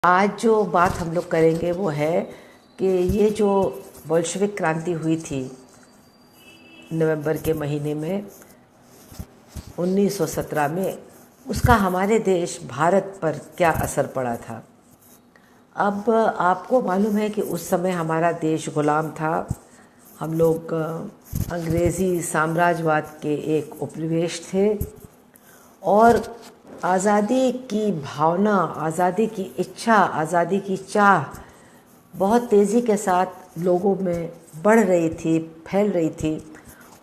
आज जो बात हम लोग करेंगे वो है कि ये जो बोल्शेविक क्रांति हुई थी नवंबर के महीने में 1917 में, उसका हमारे देश भारत पर क्या असर पड़ा था। अब आपको मालूम है कि उस समय हमारा देश गुलाम था। हम लोग अंग्रेज़ी साम्राज्यवाद के एक उपनिवेश थे और आज़ादी की भावना, आज़ादी की इच्छा, आज़ादी की चाह बहुत तेज़ी के साथ लोगों में बढ़ रही थी, फैल रही थी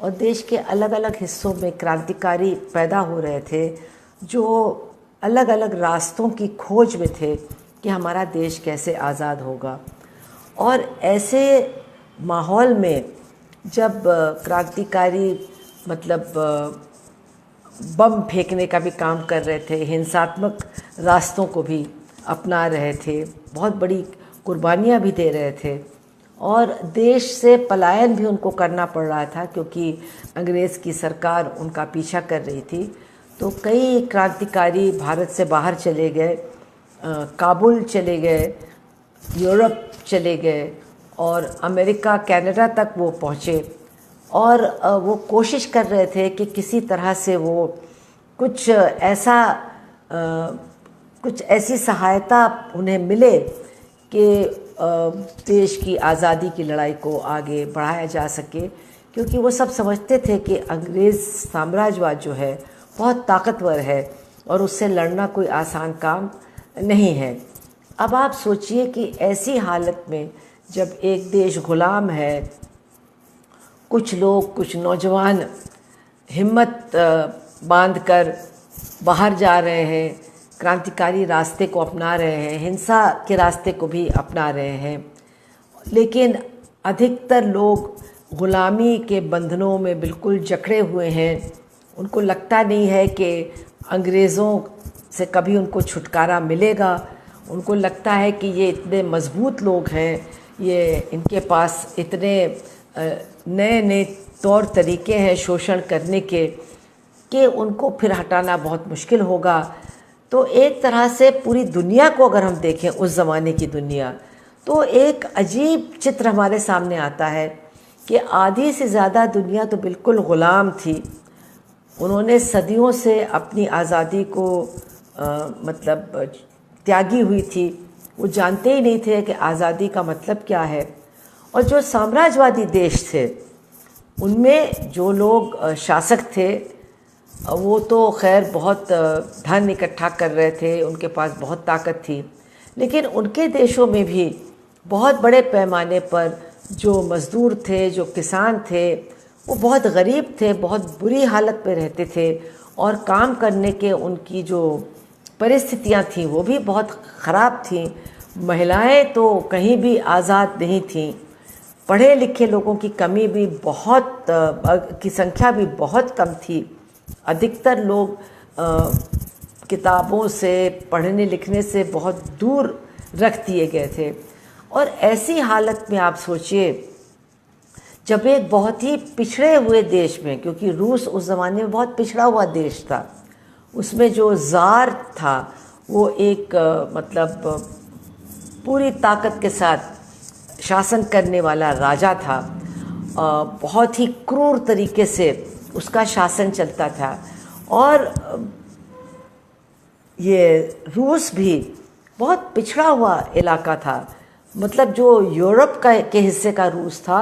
और देश के अलग अलग हिस्सों में क्रांतिकारी पैदा हो रहे थे जो अलग अलग रास्तों की खोज में थे कि हमारा देश कैसे आज़ाद होगा। और ऐसे माहौल में जब क्रांतिकारी बम फेंकने का भी काम कर रहे थे, हिंसात्मक रास्तों को भी अपना रहे थे, बहुत बड़ी कुर्बानियाँ भी दे रहे थे और देश से पलायन भी उनको करना पड़ रहा था क्योंकि अंग्रेज़ की सरकार उनका पीछा कर रही थी। तो कई क्रांतिकारी भारत से बाहर चले गए, काबुल चले गए, यूरोप चले गए और अमेरिका, कनाडा तक वो पहुँचे और वो कोशिश कर रहे थे कि किसी तरह से वो कुछ ऐसी सहायता उन्हें मिले कि देश की आज़ादी की लड़ाई को आगे बढ़ाया जा सके, क्योंकि वो सब समझते थे कि अंग्रेज़ साम्राज्यवाद जो है बहुत ताकतवर है और उससे लड़ना कोई आसान काम नहीं है। अब आप सोचिए कि ऐसी हालत में जब एक देश गुलाम है, कुछ लोग, कुछ नौजवान हिम्मत बांधकर बाहर जा रहे हैं, क्रांतिकारी रास्ते को अपना रहे हैं, हिंसा के रास्ते को भी अपना रहे हैं, लेकिन अधिकतर लोग गुलामी के बंधनों में बिल्कुल जकड़े हुए हैं। उनको लगता नहीं है कि अंग्रेज़ों से कभी उनको छुटकारा मिलेगा। उनको लगता है कि ये इतने मज़बूत लोग हैं, ये इनके पास इतने नए नए तौर तरीके हैं शोषण करने के कि उनको फिर हटाना बहुत मुश्किल होगा। तो एक तरह से पूरी दुनिया को अगर हम देखें, उस ज़माने की दुनिया, तो एक अजीब चित्र हमारे सामने आता है कि आधी से ज़्यादा दुनिया तो बिल्कुल ग़ुलाम थी। उन्होंने सदियों से अपनी आज़ादी को त्यागी हुई थी। वो जानते ही नहीं थे कि आज़ादी का मतलब क्या है। और जो साम्राज्यवादी देश थे उनमें जो लोग शासक थे वो तो खैर बहुत धन इकट्ठा कर रहे थे, उनके पास बहुत ताकत थी, लेकिन उनके देशों में भी बहुत बड़े पैमाने पर जो मज़दूर थे, जो किसान थे, वो बहुत गरीब थे, बहुत बुरी हालत में रहते थे और काम करने के उनकी जो परिस्थितियां थीं वो भी बहुत ख़राब थीं। महिलाएं तो कहीं भी आज़ाद नहीं थीं, पढ़े लिखे लोगों की कमी भी बहुत की संख्या भी बहुत कम थी। अधिकतर लोग किताबों से, पढ़ने लिखने से बहुत दूर रख दिए गए थे। और ऐसी हालत में आप सोचिए, जब एक बहुत ही पिछड़े हुए देश में, क्योंकि रूस उस ज़माने में बहुत पिछड़ा हुआ देश था, उसमें जो ज़ार था वो एक पूरी ताकत के साथ शासन करने वाला राजा था। बहुत ही क्रूर तरीके से उसका शासन चलता था और ये रूस भी बहुत पिछड़ा हुआ इलाका था। जो यूरोप के हिस्से का रूस था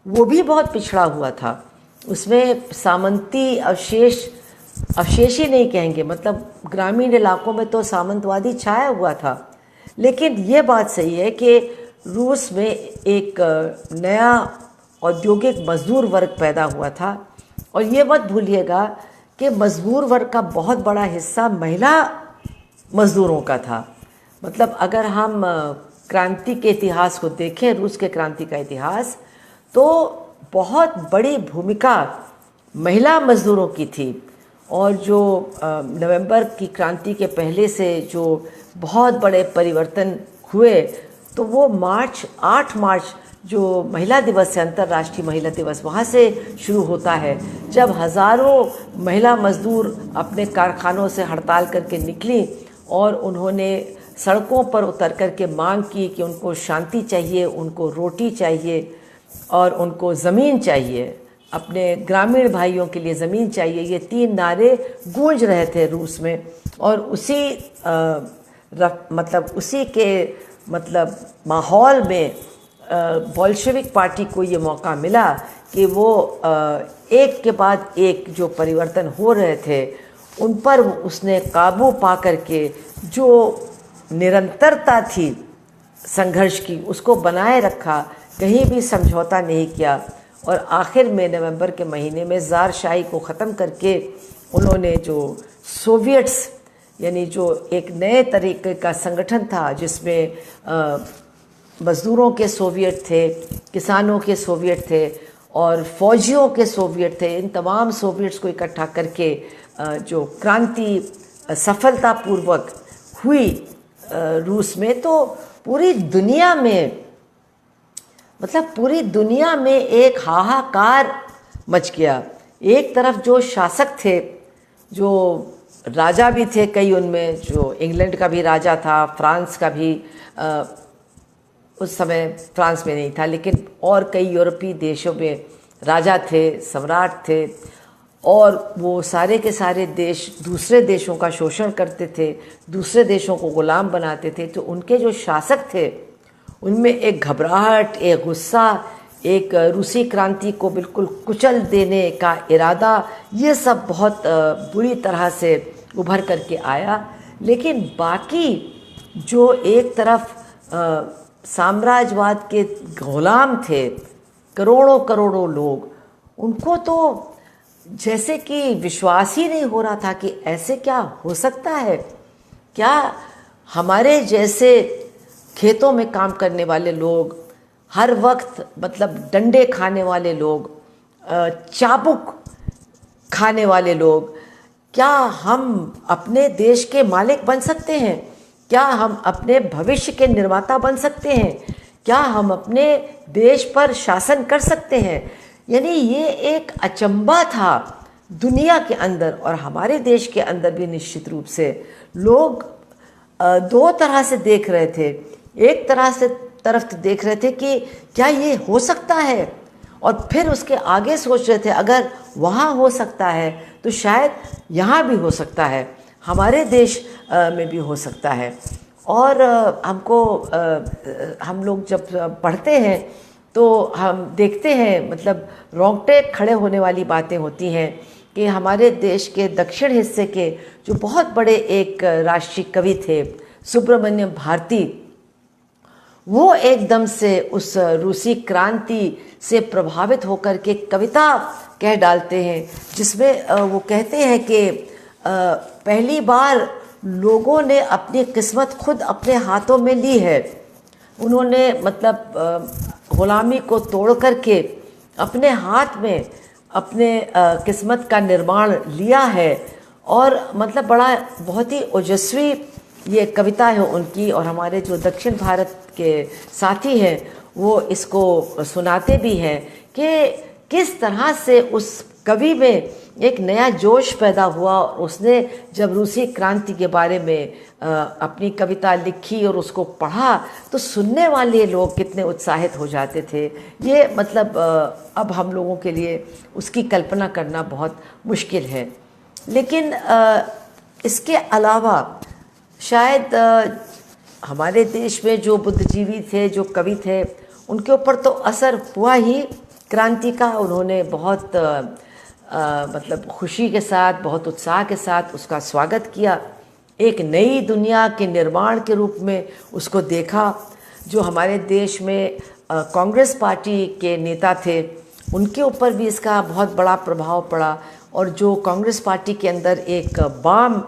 वो भी बहुत पिछड़ा हुआ था। उसमें सामंती अवशेष ही नहीं कहेंगे, ग्रामीण इलाकों में तो सामंतवादी छाया हुआ था। लेकिन ये बात सही है कि रूस में एक नया औद्योगिक मज़दूर वर्ग पैदा हुआ था और ये मत भूलिएगा कि मज़दूर वर्ग का बहुत बड़ा हिस्सा महिला मज़दूरों का था। अगर हम क्रांति के इतिहास को देखें, रूस के क्रांति का इतिहास, तो बहुत बड़ी भूमिका महिला मज़दूरों की थी। और जो नवंबर की क्रांति के पहले से जो बहुत बड़े परिवर्तन हुए, तो वो 8 मार्च जो महिला दिवस है, अंतर्राष्ट्रीय महिला दिवस, वहाँ से शुरू होता है, जब हज़ारों महिला मज़दूर अपने कारखानों से हड़ताल करके निकली और उन्होंने सड़कों पर उतर कर के मांग की कि उनको शांति चाहिए, उनको रोटी चाहिए और उनको ज़मीन चाहिए, अपने ग्रामीण भाइयों के लिए ज़मीन चाहिए। ये 3 नारे गूंज रहे थे रूस में, और उसी के माहौल में बोल्शेविक पार्टी को ये मौका मिला कि वो एक के बाद एक जो परिवर्तन हो रहे थे उन पर उसने काबू पा करके जो निरंतरता थी संघर्ष की उसको बनाए रखा, कहीं भी समझौता नहीं किया। और आखिर में नवंबर के महीने में ज़ारशाही को ख़त्म करके उन्होंने जो सोवियट्स, यानी जो एक नए तरीके का संगठन था जिसमें मज़दूरों के सोवियत थे, किसानों के सोवियत थे और फौजियों के सोवियत थे, इन तमाम सोवियट्स को इकट्ठा करके जो क्रांति सफलतापूर्वक हुई रूस में, तो पूरी दुनिया में पूरी दुनिया में एक हाहाकार मच गया। एक तरफ जो शासक थे, जो राजा भी थे कई, उनमें जो इंग्लैंड का भी राजा था, फ्रांस का भी, उस समय फ्रांस में नहीं था लेकिन और कई यूरोपीय देशों में राजा थे, सम्राट थे, और वो सारे के सारे देश दूसरे देशों का शोषण करते थे, दूसरे देशों को गुलाम बनाते थे। तो उनके जो शासक थे उनमें एक घबराहट, एक गुस्सा, एक रूसी क्रांति को बिल्कुल कुचल देने का इरादा, ये सब बहुत बुरी तरह से उभर करके आया। लेकिन बाकी जो एक तरफ साम्राज्यवाद के गुलाम थे, करोड़ों करोड़ों लोग, उनको तो जैसे कि विश्वास ही नहीं हो रहा था कि ऐसे क्या हो सकता है। क्या हमारे जैसे खेतों में काम करने वाले लोग, हर वक्त डंडे खाने वाले लोग, चाबुक खाने वाले लोग, क्या हम अपने देश के मालिक बन सकते हैं? क्या हम अपने भविष्य के निर्माता बन सकते हैं? क्या हम अपने देश पर शासन कर सकते हैं? यानी ये एक अचंभा था दुनिया के अंदर और हमारे देश के अंदर भी। निश्चित रूप से लोग दो तरह से देख रहे थे। एक तरफ देख रहे थे कि क्या ये हो सकता है, और फिर उसके आगे सोच रहे थे अगर वहाँ हो सकता है तो शायद यहाँ भी हो सकता है, हमारे देश में भी हो सकता है। और हम लोग जब पढ़ते हैं तो हम देखते हैं, रोंगटे खड़े होने वाली बातें होती हैं कि हमारे देश के दक्षिण हिस्से के जो बहुत बड़े एक राष्ट्रीय कवि थे सुब्रमण्यम भारती, वो एकदम से उस रूसी क्रांति से प्रभावित होकर के कविता कह डालते हैं जिसमें वो कहते हैं कि पहली बार लोगों ने अपनी किस्मत खुद अपने हाथों में ली है। उन्होंने गुलामी को तोड़ करके अपने हाथ में अपने किस्मत का निर्माण लिया है। और बहुत ही ओजस्वी ये कविता है उनकी। और हमारे जो दक्षिण भारत के साथी हैं वो इसको सुनाते भी हैं कि किस तरह से उस कवि में एक नया जोश पैदा हुआ। उसने जब रूसी क्रांति के बारे में अपनी कविता लिखी और उसको पढ़ा तो सुनने वाले लोग कितने उत्साहित हो जाते थे। ये अब हम लोगों के लिए उसकी कल्पना करना बहुत मुश्किल है। लेकिन इसके अलावा शायद हमारे देश में जो बुद्धिजीवी थे, जो कवि थे, उनके ऊपर तो असर हुआ ही क्रांति का। उन्होंने बहुत खुशी के साथ, बहुत उत्साह के साथ उसका स्वागत किया। एक नई दुनिया के निर्माण के रूप में उसको देखा। जो हमारे देश में कांग्रेस पार्टी के नेता थे उनके ऊपर भी इसका बहुत बड़ा प्रभाव पड़ा। और जो कांग्रेस पार्टी के अंदर एक वाम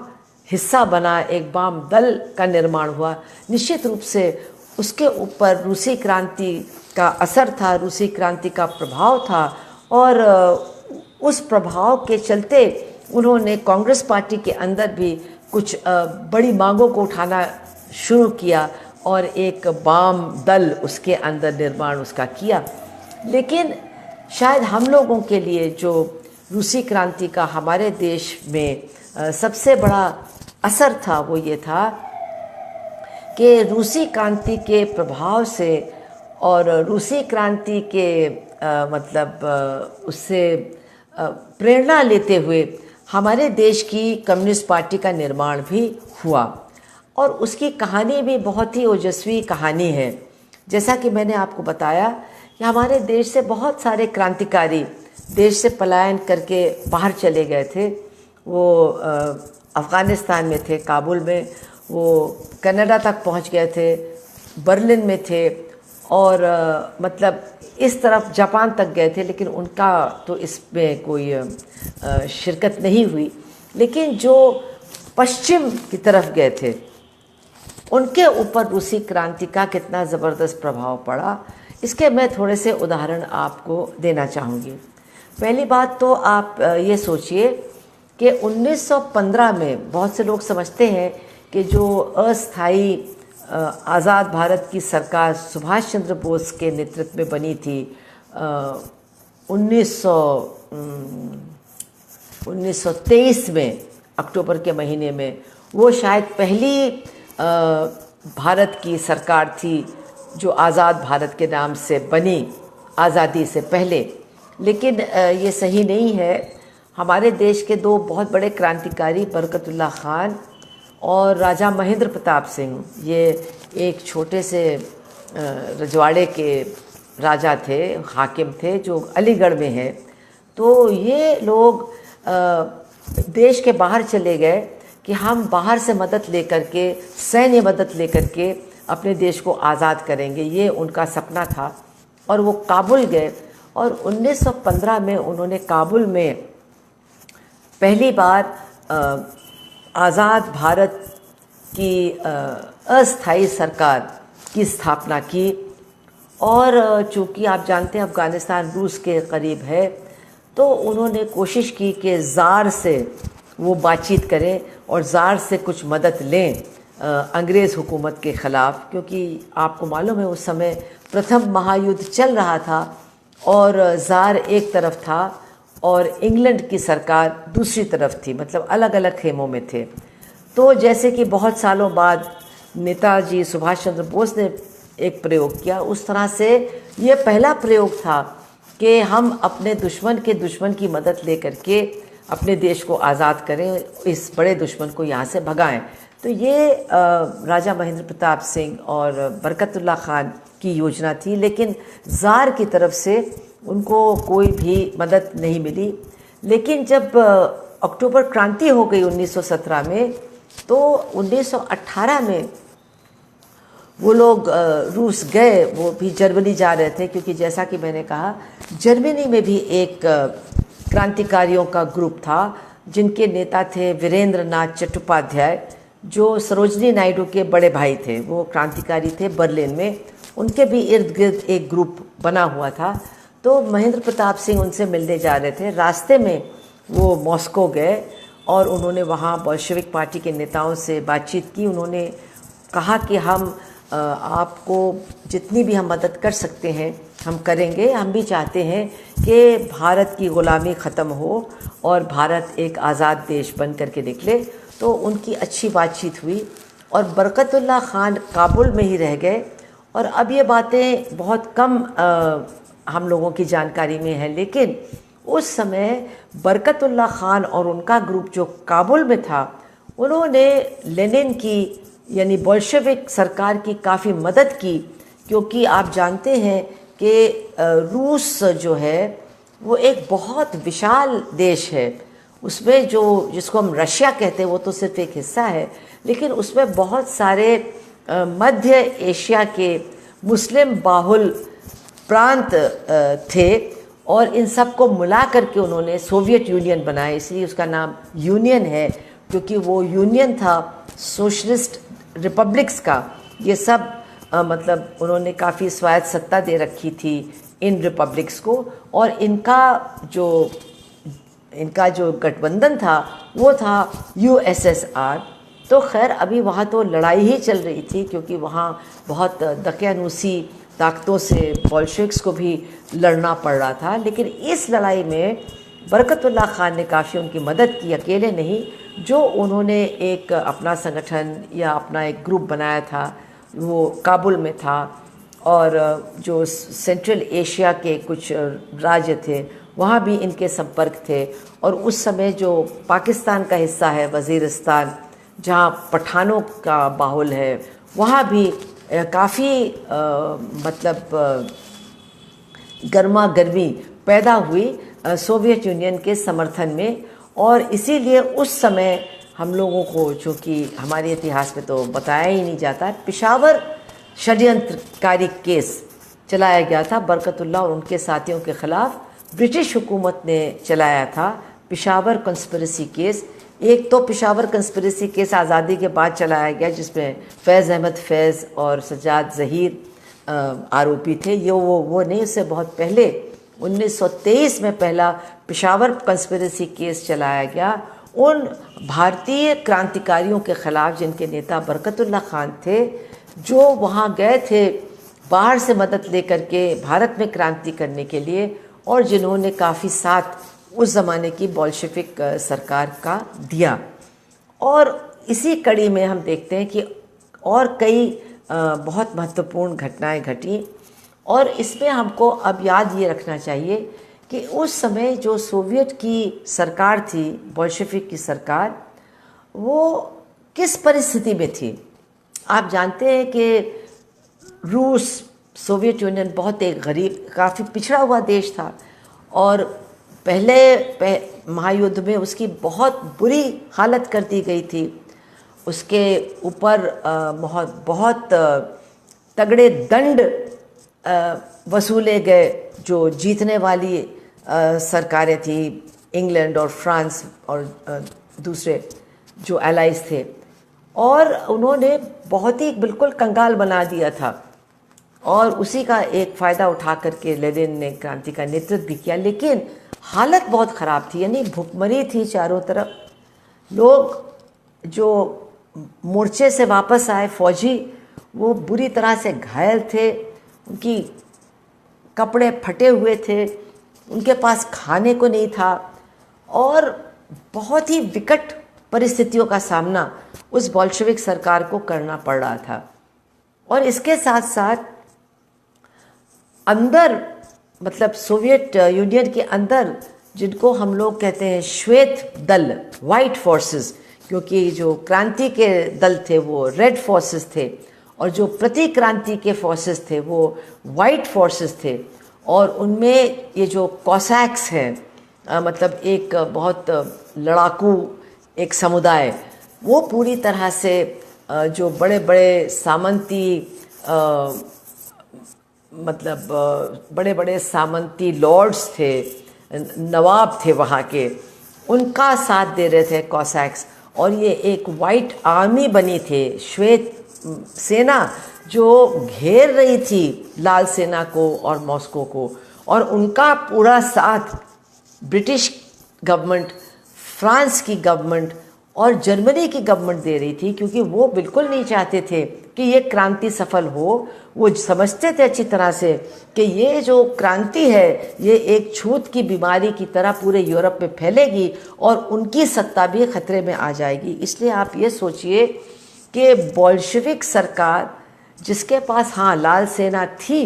हिस्सा बना, एक वाम दल का निर्माण हुआ, निश्चित रूप से उसके ऊपर रूसी क्रांति का असर था, रूसी क्रांति का प्रभाव था। और उस प्रभाव के चलते उन्होंने कांग्रेस पार्टी के अंदर भी कुछ बड़ी मांगों को उठाना शुरू किया और एक वाम दल उसके अंदर निर्माण उसका किया। लेकिन शायद हम लोगों के लिए जो रूसी क्रांति का हमारे देश में सबसे बड़ा असर था वो ये था कि रूसी क्रांति के प्रभाव से और रूसी क्रांति के उससे प्रेरणा लेते हुए हमारे देश की कम्युनिस्ट पार्टी का निर्माण भी हुआ। और उसकी कहानी भी बहुत ही ओजस्वी कहानी है। जैसा कि मैंने आपको बताया कि हमारे देश से बहुत सारे क्रांतिकारी देश से पलायन करके बाहर चले गए थे। वो अफ़गानिस्तान में थे, काबुल में, वो कनाडा तक पहुंच गए थे, बर्लिन में थे, और इस तरफ जापान तक गए थे, लेकिन उनका तो इसमें कोई शिरकत नहीं हुई। लेकिन जो पश्चिम की तरफ गए थे उनके ऊपर रूसी क्रांति का कितना ज़बरदस्त प्रभाव पड़ा, इसके मैं थोड़े से उदाहरण आपको देना चाहूँगी। पहली बात तो आप ये सोचिए कि 1915 में बहुत से लोग समझते हैं कि जो अस्थाई आज़ाद भारत की सरकार सुभाष चंद्र बोस के नेतृत्व में बनी थी 1923 में अक्टूबर के महीने में, वो शायद पहली भारत की सरकार थी जो आज़ाद भारत के नाम से बनी आज़ादी से पहले। लेकिन ये सही नहीं है। हमारे देश के दो बहुत बड़े क्रांतिकारी बरकतुल्लाह खान और राजा महेंद्र प्रताप सिंह, ये एक छोटे से रजवाड़े के राजा थे, हाकिम थे, जो अलीगढ़ में है। तो ये लोग देश के बाहर चले गए कि हम बाहर से मदद लेकर के, सैन्य मदद लेकर के अपने देश को आज़ाद करेंगे, ये उनका सपना था। और वो काबुल गए और 1915 में उन्होंने काबुल में पहली बार आज़ाद भारत की अस्थाई सरकार की स्थापना की। और चूँकि आप जानते हैं अफ़गानिस्तान रूस के करीब है, तो उन्होंने कोशिश की कि ज़ार से वो बातचीत करें और ज़ार से कुछ मदद लें अंग्रेज़ हुकूमत के ख़िलाफ़, क्योंकि आपको मालूम है उस समय प्रथम महायुद्ध चल रहा था और ज़ार एक तरफ था और इंग्लैंड की सरकार दूसरी तरफ थी, अलग अलग खेमों में थे। तो जैसे कि बहुत सालों बाद नेताजी सुभाष चंद्र बोस ने एक प्रयोग किया, उस तरह से ये पहला प्रयोग था कि हम अपने दुश्मन की मदद लेकर के अपने देश को आज़ाद करें, इस बड़े दुश्मन को यहाँ से भगाएं। तो ये राजा महेंद्र प्रताप सिंह और बरकतुल्लाह खान की योजना थी, लेकिन ज़ार की तरफ से उनको कोई भी मदद नहीं मिली। लेकिन जब अक्टूबर क्रांति हो गई 1917 में, तो 1918 में वो लोग रूस गए, वो भी जर्मनी जा रहे थे, क्योंकि जैसा कि मैंने कहा जर्मनी में भी एक क्रांतिकारियों का ग्रुप था जिनके नेता थे वीरेंद्र नाथ चट्टोपाध्याय, जो सरोजनी नायडू के बड़े भाई थे। वो क्रांतिकारी थे बर्लिन में, उनके भी इर्द गिर्द एक ग्रुप बना हुआ था। तो महेंद्र प्रताप सिंह उनसे मिलने जा रहे थे। रास्ते में वो मॉस्को गए और उन्होंने वहाँ बोल्शेविक पार्टी के नेताओं से बातचीत की। उन्होंने कहा कि हम आपको जितनी भी हम मदद कर सकते हैं हम करेंगे। हम भी चाहते हैं कि भारत की ग़ुलामी ख़त्म हो और भारत एक आज़ाद देश बन करके निकले। तो उनकी अच्छी बातचीत हुई और बरकतुल्लाह खान काबुल में ही रह गए। और अब ये बातें बहुत कम हम लोगों की जानकारी में है, लेकिन उस समय बरकतुल्लाह खान और उनका ग्रुप जो काबुल में था, उन्होंने लेनिन की यानी बोल्शेविक सरकार की काफ़ी मदद की, क्योंकि आप जानते हैं कि रूस जो है वो एक बहुत विशाल देश है। उसमें जो जिसको हम रशिया कहते हैं वो तो सिर्फ एक हिस्सा है, लेकिन उसमें बहुत सारे मध्य एशिया के मुस्लिम बाहुल प्रांत थे और इन सब को मिला करके उन्होंने सोवियत यूनियन बनाया। इसलिए उसका नाम यूनियन है, क्योंकि वो यूनियन था सोशलिस्ट रिपब्लिक्स का। ये सब उन्होंने काफ़ी स्वायत्त सत्ता दे रखी थी इन रिपब्लिक्स को, और इनका जो गठबंधन था वो था यूएसएसआर। तो खैर अभी वहाँ तो लड़ाई ही चल रही थी, क्योंकि वहाँ बहुत दकियानूसी ताकतों से बोल्शेविक्स को भी लड़ना पड़ रहा था। लेकिन इस लड़ाई में बरकतुल्लाह खान ने काफ़ी उनकी मदद की, अकेले नहीं। जो उन्होंने एक अपना संगठन या अपना एक ग्रुप बनाया था वो काबुल में था, और जो सेंट्रल एशिया के कुछ राज्य थे वहाँ भी इनके संपर्क थे। और उस समय जो पाकिस्तान का हिस्सा है वज़ीरिस्तान, जहाँ पठानों का बाहुल है, वहाँ भी काफ़ी मतलब गर्मा गर्मी पैदा हुई सोवियत यूनियन के समर्थन में। और इसीलिए उस समय हम लोगों को, चूँकि हमारे इतिहास में तो बताया ही नहीं जाता, पेशावर षड्यंत्रकारी केस चलाया गया था बरकतुल्लाह और उनके साथियों के ख़िलाफ़। ब्रिटिश हुकूमत ने चलाया था पेशावर कंस्पिरेसी केस। एक तो पेशावर कंस्पिरेसी केस आज़ादी के बाद चलाया गया, जिसमें फैज़ अहमद फैज़ और सज्जाद ज़हीर आरोपी थे। ये वो नहीं, उससे बहुत पहले 1923 में पहला पेशावर कंस्पिरेसी केस चलाया गया उन भारतीय क्रांतिकारियों के ख़िलाफ़ जिनके नेता बरकतुल्लाह खान थे, जो वहाँ गए थे बाहर से मदद लेकर के भारत में क्रांति करने के लिए, और जिन्होंने काफ़ी साथ उस ज़माने की बोल्शेविक सरकार का दिया। और इसी कड़ी में हम देखते हैं कि और कई बहुत महत्वपूर्ण घटनाएं घटी। और इसमें हमको अब याद ये रखना चाहिए कि उस समय जो सोवियत की सरकार थी, बोल्शेविक की सरकार, वो किस परिस्थिति में थी। आप जानते हैं कि रूस, सोवियत यूनियन बहुत एक गरीब, काफ़ी पिछड़ा हुआ देश था, और पहले महायुद्ध में उसकी बहुत बुरी हालत कर दी गई थी। उसके ऊपर बहुत तगड़े दंड वसूले गए जो जीतने वाली सरकारें थी, इंग्लैंड और फ्रांस और दूसरे जो एलाइज थे, और उन्होंने बहुत ही बिल्कुल कंगाल बना दिया था। और उसी का एक फ़ायदा उठा करके लेनिन ने क्रांति का नेतृत्व भी किया। लेकिन हालत बहुत ख़राब थी, यानी भुखमरी थी चारों तरफ। लोग जो मोर्चे से वापस आए फौजी, वो बुरी तरह से घायल थे, उनकी कपड़े फटे हुए थे, उनके पास खाने को नहीं था, और बहुत ही विकट परिस्थितियों का सामना उस बोल्शेविक सरकार को करना पड़ रहा था। और इसके साथ साथ अंदर, मतलब सोवियत यूनियन के अंदर, जिनको हम लोग कहते हैं श्वेत दल, वाइट फोर्सेस, क्योंकि जो क्रांति के दल थे वो रेड फोर्सेस थे, और जो प्रतिक्रांति के फोर्सेस थे वो वाइट फोर्सेस थे। और उनमें ये जो कॉसैक्स हैं, मतलब एक बहुत लड़ाकू एक समुदाय, वो पूरी तरह से जो बड़े बड़े सामंती मतलब बड़े बड़े सामंती लॉर्ड्स थे, नवाब थे वहाँ के, उनका साथ दे रहे थे कॉसैक्स। और ये एक वाइट आर्मी बनी थी, श्वेत सेना, जो घेर रही थी लाल सेना को और मॉस्को को। और उनका पूरा साथ ब्रिटिश गवर्नमेंट, फ्रांस की गवर्नमेंट और जर्मनी की गवर्नमेंट दे रही थी, क्योंकि वो बिल्कुल नहीं चाहते थे कि ये क्रांति सफल हो। वो समझते थे अच्छी तरह से कि ये जो क्रांति है ये एक छूत की बीमारी की तरह पूरे यूरोप में फैलेगी और उनकी सत्ता भी खतरे में आ जाएगी। इसलिए आप ये सोचिए कि बोल्शेविक सरकार, जिसके पास हाँ लाल सेना थी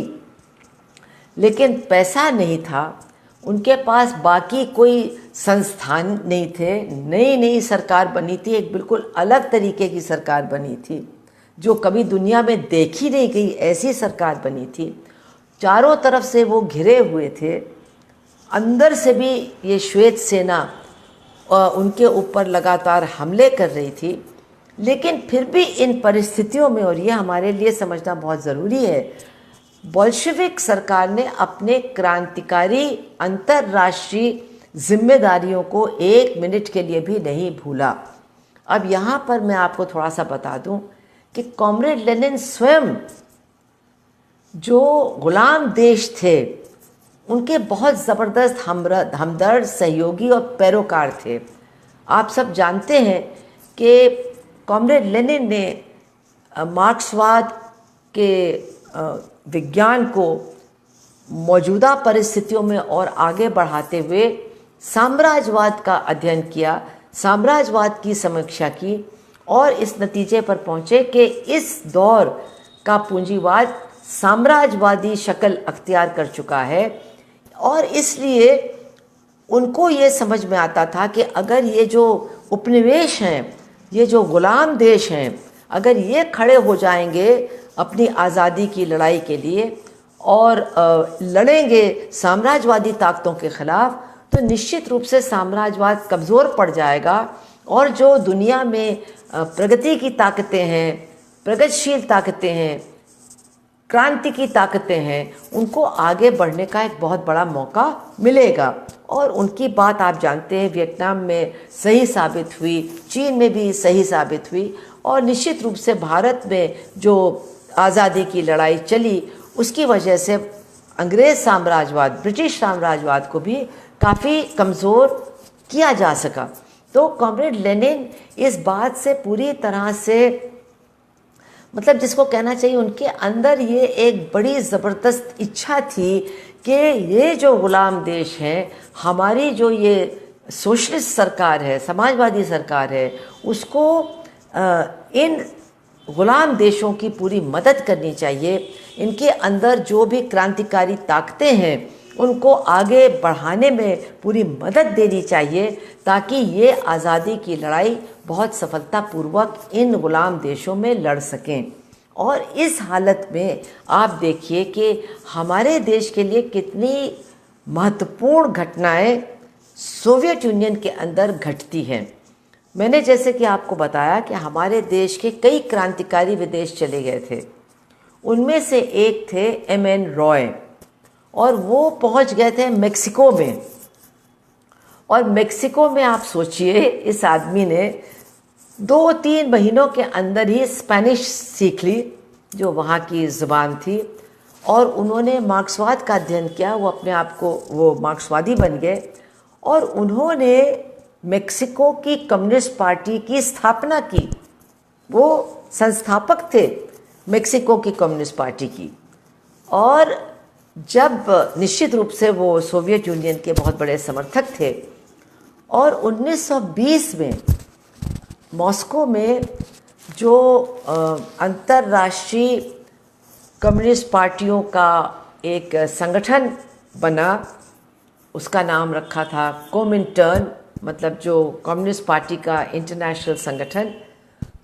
लेकिन पैसा नहीं था, उनके पास बाकी कोई संस्थान नहीं थे, नई नई सरकार बनी थी, एक बिल्कुल अलग तरीके की सरकार बनी थी जो कभी दुनिया में देखी नहीं गई, ऐसी सरकार बनी थी। चारों तरफ से वो घिरे हुए थे, अंदर से भी ये श्वेत सेना उनके ऊपर लगातार हमले कर रही थी। लेकिन फिर भी इन परिस्थितियों में, और ये हमारे लिए समझना बहुत ज़रूरी है, बोल्शेविक सरकार ने अपने क्रांतिकारी अंतर्राष्ट्रीय जिम्मेदारियों को एक मिनट के लिए भी नहीं भूला। अब यहाँ पर मैं आपको थोड़ा सा बता दूँ कि कॉमरेड लेनिन स्वयं, जो गुलाम देश थे, उनके बहुत ज़बरदस्त हमदर्द, सहयोगी और पैरोकार थे। आप सब जानते हैं कि कॉमरेड लेनिन ने मार्क्सवाद के विज्ञान को मौजूदा परिस्थितियों में और आगे बढ़ाते हुए साम्राज्यवाद का अध्ययन किया, साम्राज्यवाद की समीक्षा की, और इस नतीजे पर पहुँचे कि इस दौर का पूंजीवाद साम्राज्यवादी शक्ल अख्तियार कर चुका है। और इसलिए उनको ये समझ में आता था कि अगर ये जो उपनिवेश हैं, ये जो ग़ुलाम देश हैं, अगर ये खड़े हो जाएंगे अपनी आज़ादी की लड़ाई के लिए और लड़ेंगे साम्राज्यवादी ताकतों के ख़िलाफ़, तो निश्चित रूप से साम्राज्यवाद कमज़ोर पड़ जाएगा और जो दुनिया में प्रगति की ताकतें हैं, प्रगतिशील ताकतें हैं, क्रांति की ताकतें हैं, उनको आगे बढ़ने का एक बहुत बड़ा मौका मिलेगा। और उनकी बात आप जानते हैं वियतनाम में सही साबित हुई, चीन में भी सही साबित हुई, और निश्चित रूप से भारत में जो आज़ादी की लड़ाई चली उसकी वजह से अंग्रेज़ साम्राज्यवाद, ब्रिटिश साम्राज्यवाद को भी काफ़ी कमज़ोर किया जा सका। तो कॉमरेड लेनिन इस बात से पूरी तरह से, मतलब जिसको कहना चाहिए उनके अंदर ये एक बड़ी ज़बरदस्त इच्छा थी कि ये जो ग़ुलाम देश हैं, हमारी जो ये सोशलिस्ट सरकार है, समाजवादी सरकार है, उसको इन ग़ुलाम देशों की पूरी मदद करनी चाहिए। इनके अंदर जो भी क्रांतिकारी ताकतें हैं उनको आगे बढ़ाने में पूरी मदद देनी चाहिए ताकि ये आज़ादी की लड़ाई बहुत सफलतापूर्वक इन ग़ुलाम देशों में लड़ सकें। और इस हालत में आप देखिए कि हमारे देश के लिए कितनी महत्वपूर्ण घटनाएं सोवियत यूनियन के अंदर घटती हैं। मैंने जैसे कि आपको बताया कि हमारे देश के कई क्रांतिकारी विदेश चले गए थे। उनमें से एक थे M.N. रॉय, और वो पहुंच गए थे मेक्सिको में। और मेक्सिको में आप सोचिए इस आदमी ने 2-3 महीनों के अंदर ही स्पेनिश सीख ली, जो वहाँ की ज़ुबान थी, और उन्होंने मार्क्सवाद का अध्ययन किया। वो अपने आप को वो मार्क्सवादी बन गए और उन्होंने मेक्सिको की कम्युनिस्ट पार्टी की स्थापना की। वो संस्थापक थे मेक्सिको की कम्युनिस्ट पार्टी की। और जब निश्चित रूप से वो सोवियत यूनियन के बहुत बड़े समर्थक थे, और 1920 में मॉस्को में जो अंतर्राष्ट्रीय कम्युनिस्ट पार्टियों का एक संगठन बना, उसका नाम रखा था कोमिंटर्न, मतलब जो कम्युनिस्ट पार्टी का इंटरनेशनल संगठन।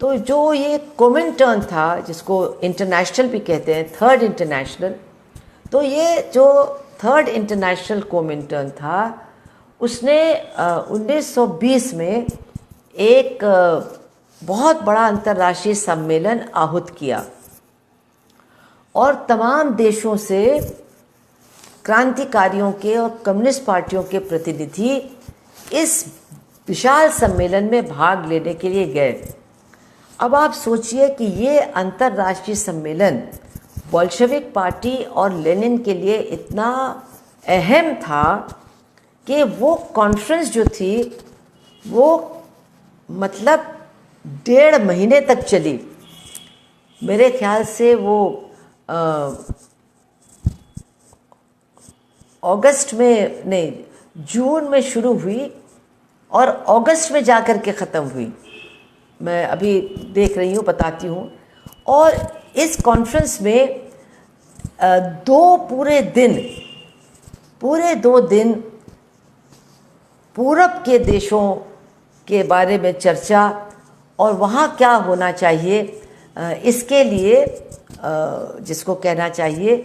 तो जो ये कोमिंटर्न था, जिसको इंटरनेशनल भी कहते हैं, थर्ड इंटरनेशनल, तो ये जो थर्ड इंटरनेशनल कोमिंटर्न था उसने 1920 में एक बहुत बड़ा अंतर्राष्ट्रीय सम्मेलन आहूत किया और तमाम देशों से क्रांतिकारियों के और कम्युनिस्ट पार्टियों के प्रतिनिधि इस विशाल सम्मेलन में भाग लेने के लिए गए। अब आप सोचिए कि ये अंतर्राष्ट्रीय सम्मेलन बोल्शेविक पार्टी और लेनिन के लिए इतना अहम था कि वो कॉन्फ्रेंस जो थी वो मतलब 1.5 महीने तक चली। मेरे ख्याल से वो अगस्त में नहीं, जून में शुरू हुई और अगस्त में जाकर के ख़त्म हुई। मैं अभी देख रही हूँ, बताती हूँ। और इस कॉन्फ्रेंस में 2 पूरे दिन पूरब के देशों के बारे में चर्चा और वहाँ क्या होना चाहिए इसके लिए जिसको कहना चाहिए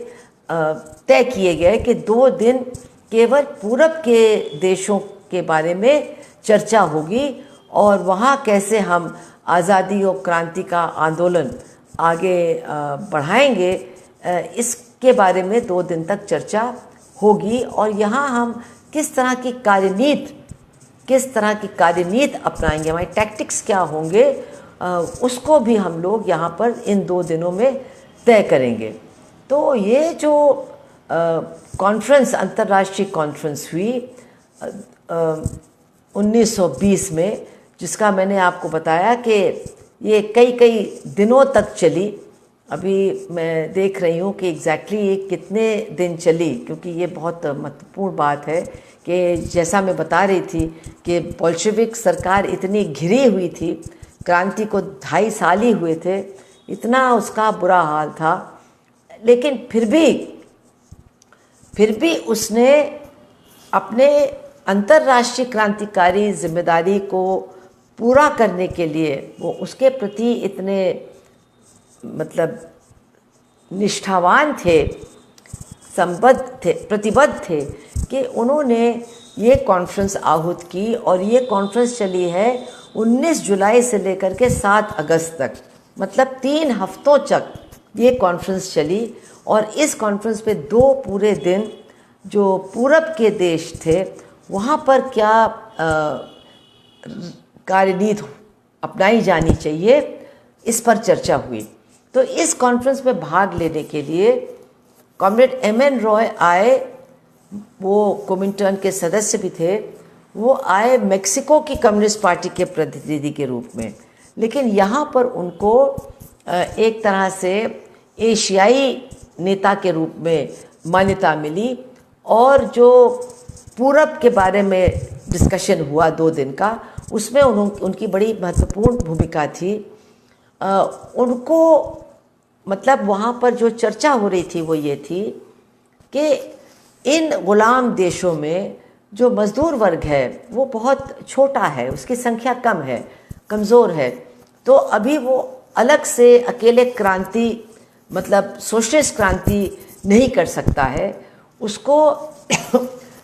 तय किए गए कि 2 दिन केवल पूरब के देशों के बारे में चर्चा होगी और वहाँ कैसे हम आज़ादी और क्रांति का आंदोलन आगे बढ़ाएंगे, इसके बारे में 2 दिन तक चर्चा होगी। और यहाँ हम किस तरह की कार्यनीति अपनाएंगे, हमारी टैक्टिक्स क्या होंगे, उसको भी हम लोग यहाँ पर इन 2 दिनों में तय करेंगे। तो ये जो कॉन्फ्रेंस, अंतर्राष्ट्रीय कॉन्फ्रेंस हुई 1920 में, जिसका मैंने आपको बताया कि ये कई दिनों तक चली। अभी मैं देख रही हूँ कि एग्जैक्टली ये कितने दिन चली, क्योंकि ये बहुत महत्वपूर्ण बात है कि जैसा मैं बता रही थी कि बोल्शेविक सरकार इतनी घिरी हुई थी, क्रांति को 2.5 साल ही हुए थे इतना उसका बुरा हाल था, लेकिन फिर भी उसने अपने अंतर्राष्ट्रीय क्रांतिकारी जिम्मेदारी को पूरा करने के लिए वो उसके प्रति इतने मतलब निष्ठावान थे, संबद्ध थे, प्रतिबद्ध थे कि उन्होंने ये कॉन्फ्रेंस आहूत की। और ये कॉन्फ्रेंस चली है 19 जुलाई से लेकर के 7 अगस्त तक, मतलब 3 हफ्तों तक ये कॉन्फ्रेंस चली। और इस कॉन्फ्रेंस पे 2 पूरे दिन जो पूरब के देश थे वहाँ पर क्या कार्यनीति अपनाई जानी चाहिए, इस पर चर्चा हुई। तो इस कॉन्फ्रेंस में भाग लेने के लिए कॉमरेड एम.एन. रॉय आए, वो कोमिंटर्न के सदस्य भी थे। वो आए मेक्सिको की कम्युनिस्ट पार्टी के प्रतिनिधि के रूप में, लेकिन यहाँ पर उनको एक तरह से एशियाई नेता के रूप में मान्यता मिली। और जो पूरब के बारे में डिस्कशन हुआ 2 दिन का, उसमें उनकी बड़ी महत्वपूर्ण भूमिका थी। उनको मतलब वहाँ पर जो चर्चा हो रही थी वो ये थी कि इन गुलाम देशों में जो मज़दूर वर्ग है वो बहुत छोटा है, उसकी संख्या कम है, कमज़ोर है। तो अभी वो अलग से अकेले क्रांति मतलब सोशलिस्ट क्रांति नहीं कर सकता है। उसको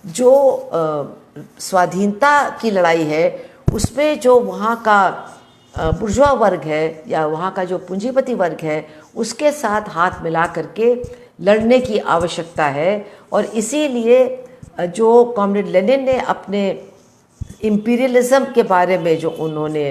जो स्वाधीनता की लड़ाई है उसमें जो वहाँ का बुर्जुआ वर्ग है या वहाँ का जो पूंजीपति वर्ग है उसके साथ हाथ मिला करके लड़ने की आवश्यकता है। और इसीलिए जो कॉमरेड लेनिन ने अपने इम्पीरियलिज्म के बारे में जो उन्होंने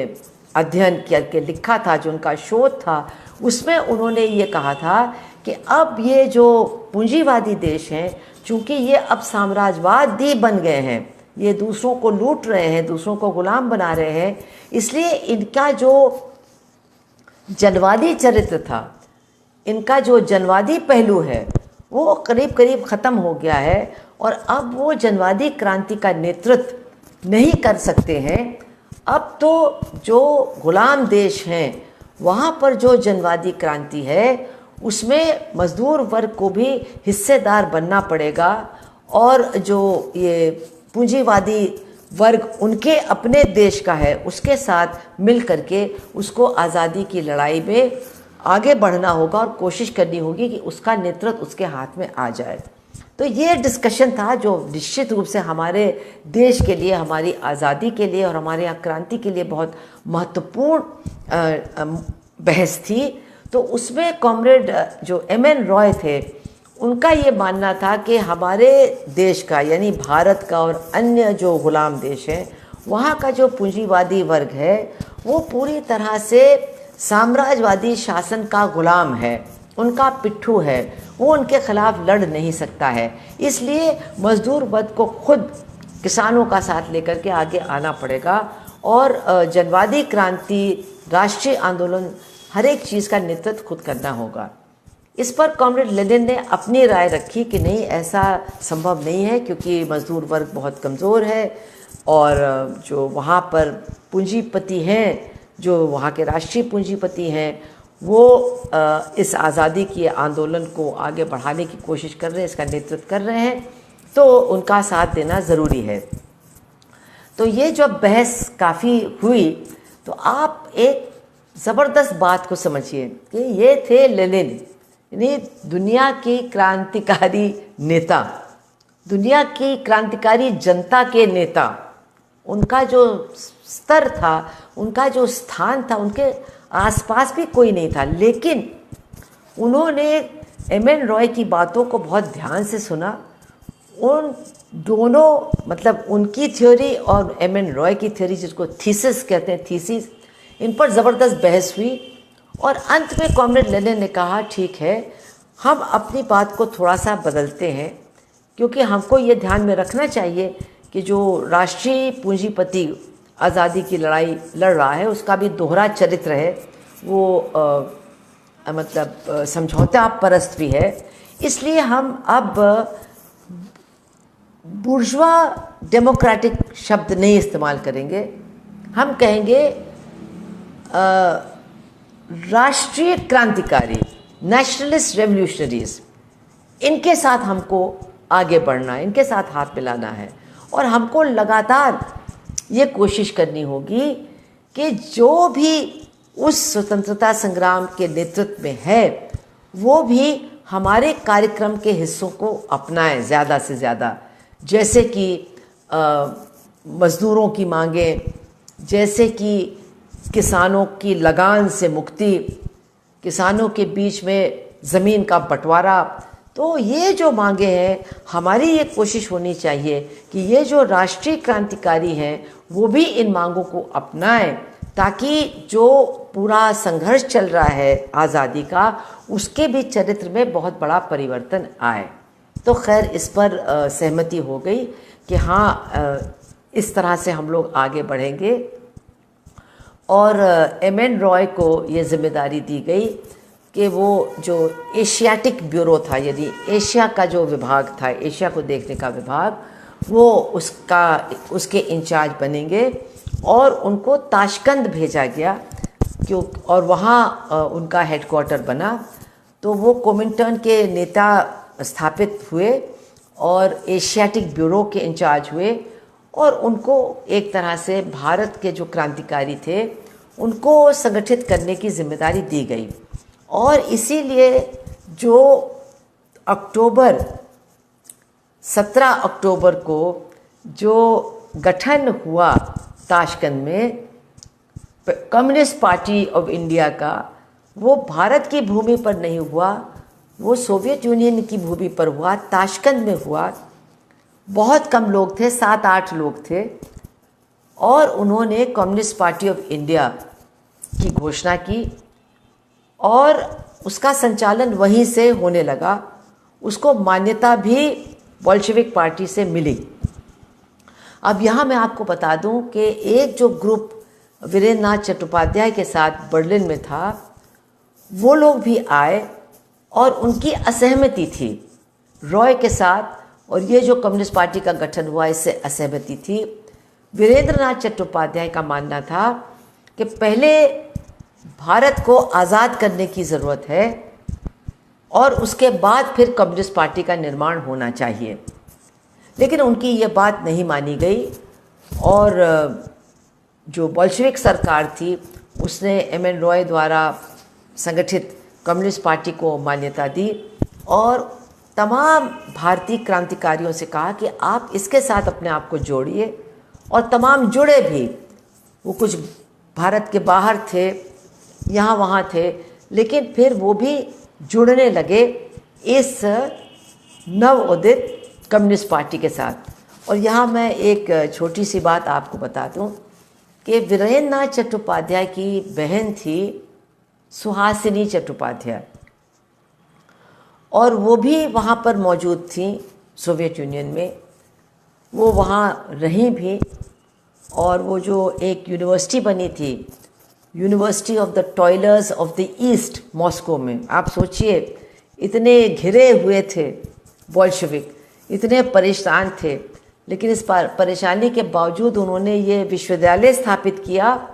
अध्ययन करके लिखा था, जो उनका शोध था, उसमें उन्होंने ये कहा था कि अब ये जो पूंजीवादी देश हैं, चूँकि ये अब साम्राज्यवादी बन गए हैं, ये दूसरों को लूट रहे हैं, दूसरों को गुलाम बना रहे हैं, इसलिए इनका जो जनवादी चरित्र था, इनका जो जनवादी पहलू है वो करीब करीब ख़त्म हो गया है। और अब वो जनवादी क्रांति का नेतृत्व नहीं कर सकते हैं। अब तो जो गुलाम देश हैं वहाँ पर जो जनवादी क्रांति है उसमें मज़दूर वर्ग को भी हिस्सेदार बनना पड़ेगा। और जो ये पूंजीवादी वर्ग उनके अपने देश का है उसके साथ मिल करके उसको आज़ादी की लड़ाई में आगे बढ़ना होगा और कोशिश करनी होगी कि उसका नेतृत्व उसके हाथ में आ जाए। तो ये डिस्कशन था जो निश्चित रूप से हमारे देश के लिए, हमारी आज़ादी के लिए और हमारे यहाँ क्रांति के लिए बहुत महत्वपूर्ण बहस थी। तो उसमें कॉमरेड जो एम.एन. रॉय थे उनका ये मानना था कि हमारे देश का यानी भारत का और अन्य जो गुलाम देश हैं वहाँ का जो पूंजीवादी वर्ग है वो पूरी तरह से साम्राज्यवादी शासन का गुलाम है, उनका पिट्ठू है, वो उनके खिलाफ लड़ नहीं सकता है। इसलिए मज़दूर वर्ग को खुद किसानों का साथ लेकर के आगे आना पड़ेगा और जनवादी क्रांति, राष्ट्रीय आंदोलन, हर एक चीज़ का नेतृत्व खुद करना होगा। इस पर कॉमरेड लेनिन ने अपनी राय रखी कि नहीं, ऐसा संभव नहीं है क्योंकि मज़दूर वर्ग बहुत कमज़ोर है और जो वहाँ पर पूंजीपति हैं, जो वहाँ के राष्ट्रीय पूंजीपति हैं, वो इस आज़ादी के आंदोलन को आगे बढ़ाने की कोशिश कर रहे हैं, इसका नेतृत्व कर रहे हैं, तो उनका साथ देना ज़रूरी है। तो ये जब बहस काफ़ी हुई तो आप एक ज़बरदस्त बात को समझिए कि ये थे लेनिन, यानी दुनिया की क्रांतिकारी नेता, दुनिया की क्रांतिकारी जनता के नेता। उनका जो स्तर था, उनका जो स्थान था, उनके आसपास भी कोई नहीं था, लेकिन उन्होंने एम.एन. रॉय की बातों को बहुत ध्यान से सुना। उन दोनों मतलब उनकी थ्योरी और एम.एन. रॉय की थ्योरी, जिसको थीसिस कहते हैं, थीसिस, इन पर ज़बरदस्त बहस हुई और अंत में कॉमरेड लेनिन ने कहा ठीक है, हम अपनी बात को थोड़ा सा बदलते हैं, क्योंकि हमको ये ध्यान में रखना चाहिए कि जो राष्ट्रीय पूंजीपति आज़ादी की लड़ाई लड़ रहा है उसका भी दोहरा चरित्र है, वो मतलब समझौता परस्त भी है। इसलिए हम अब बुर्जुआ डेमोक्रेटिक शब्द नहीं इस्तेमाल करेंगे, हम कहेंगे राष्ट्रीय क्रांतिकारी, नेशनलिस्ट रेवोल्यूशनरीज, इनके साथ हमको आगे बढ़ना है, इनके साथ हाथ मिलाना है। और हमको लगातार ये कोशिश करनी होगी कि जो भी उस स्वतंत्रता संग्राम के नेतृत्व में है वो भी हमारे कार्यक्रम के हिस्सों को अपनाएं ज़्यादा से ज़्यादा। जैसे कि मज़दूरों की मांगें, जैसे कि किसानों की लगान से मुक्ति, किसानों के बीच में ज़मीन का बंटवारा। तो ये जो मांगे हैं, हमारी ये कोशिश होनी चाहिए कि ये जो राष्ट्रीय क्रांतिकारी हैं वो भी इन मांगों को अपनाएं, ताकि जो पूरा संघर्ष चल रहा है आज़ादी का, उसके भी चरित्र में बहुत बड़ा परिवर्तन आए। तो खैर इस पर सहमति हो गई कि हाँ, इस तरह से हम लोग आगे बढ़ेंगे। और एम.एन. रॉय को ये जिम्मेदारी दी गई कि वो जो एशियाटिक ब्यूरो था, यानी एशिया का जो विभाग था, एशिया को देखने का विभाग, वो उसके इंचार्ज बनेंगे। और उनको ताशकंद भेजा गया क्यों, और वहाँ उनका हेडक्वार्टर बना। तो वो कोमिंटर्न के नेता स्थापित हुए और एशियाटिक ब्यूरो के इंचार्ज हुए। और उनको एक तरह से भारत के जो क्रांतिकारी थे उनको संगठित करने की जिम्मेदारी दी गई। और इसीलिए जो 17 अक्टूबर को जो गठन हुआ ताशकंद में कम्युनिस्ट पार्टी ऑफ इंडिया का, वो भारत की भूमि पर नहीं हुआ, वो सोवियत यूनियन की भूमि पर हुआ, ताशकंद में हुआ। बहुत कम लोग थे, 7-8 लोग थे। और उन्होंने कम्युनिस्ट पार्टी ऑफ इंडिया की घोषणा की और उसका संचालन वहीं से होने लगा। उसको मान्यता भी बोल्शेविक पार्टी से मिली। अब यहाँ मैं आपको बता दूं कि एक जो ग्रुप वीरेंद्र नाथ चट्टोपाध्याय के साथ बर्लिन में था, वो लोग भी आए और उनकी असहमति थी रॉय के साथ। और ये जो कम्युनिस्ट पार्टी का गठन हुआ, इससे असहमति थी। वीरेंद्र नाथ चट्टोपाध्याय का मानना था कि पहले भारत को आज़ाद करने की ज़रूरत है और उसके बाद फिर कम्युनिस्ट पार्टी का निर्माण होना चाहिए। लेकिन उनकी ये बात नहीं मानी गई और जो बोल्शेविक सरकार थी उसने एम.एन. रॉय द्वारा संगठित कम्युनिस्ट पार्टी को मान्यता दी और तमाम भारतीय क्रांतिकारियों से कहा कि आप इसके साथ अपने आप को जोड़िए। और तमाम जुड़े भी। वो कुछ भारत के बाहर थे, यहाँ वहाँ थे, लेकिन फिर वो भी जुड़ने लगे इस नवोदित कम्युनिस्ट पार्टी के साथ। और यहाँ मैं एक छोटी सी बात आपको बता दूँ कि वीरेंद्र नाथ चट्टोपाध्याय की बहन थी सुहासिनी चट्टोपाध्याय, और वो भी वहाँ पर मौजूद थी सोवियत यूनियन में। वो वहाँ रहीं भी। और वो जो एक यूनिवर्सिटी बनी थी, university of the toilers of the east, Moscow में, आप सोचिए इतने घिरे हुए थे बोल्शेविक, इतने परेशान थे, लेकिन इस परेशानी के बावजूद उन्होंने ये विश्वविद्यालय स्थापित किया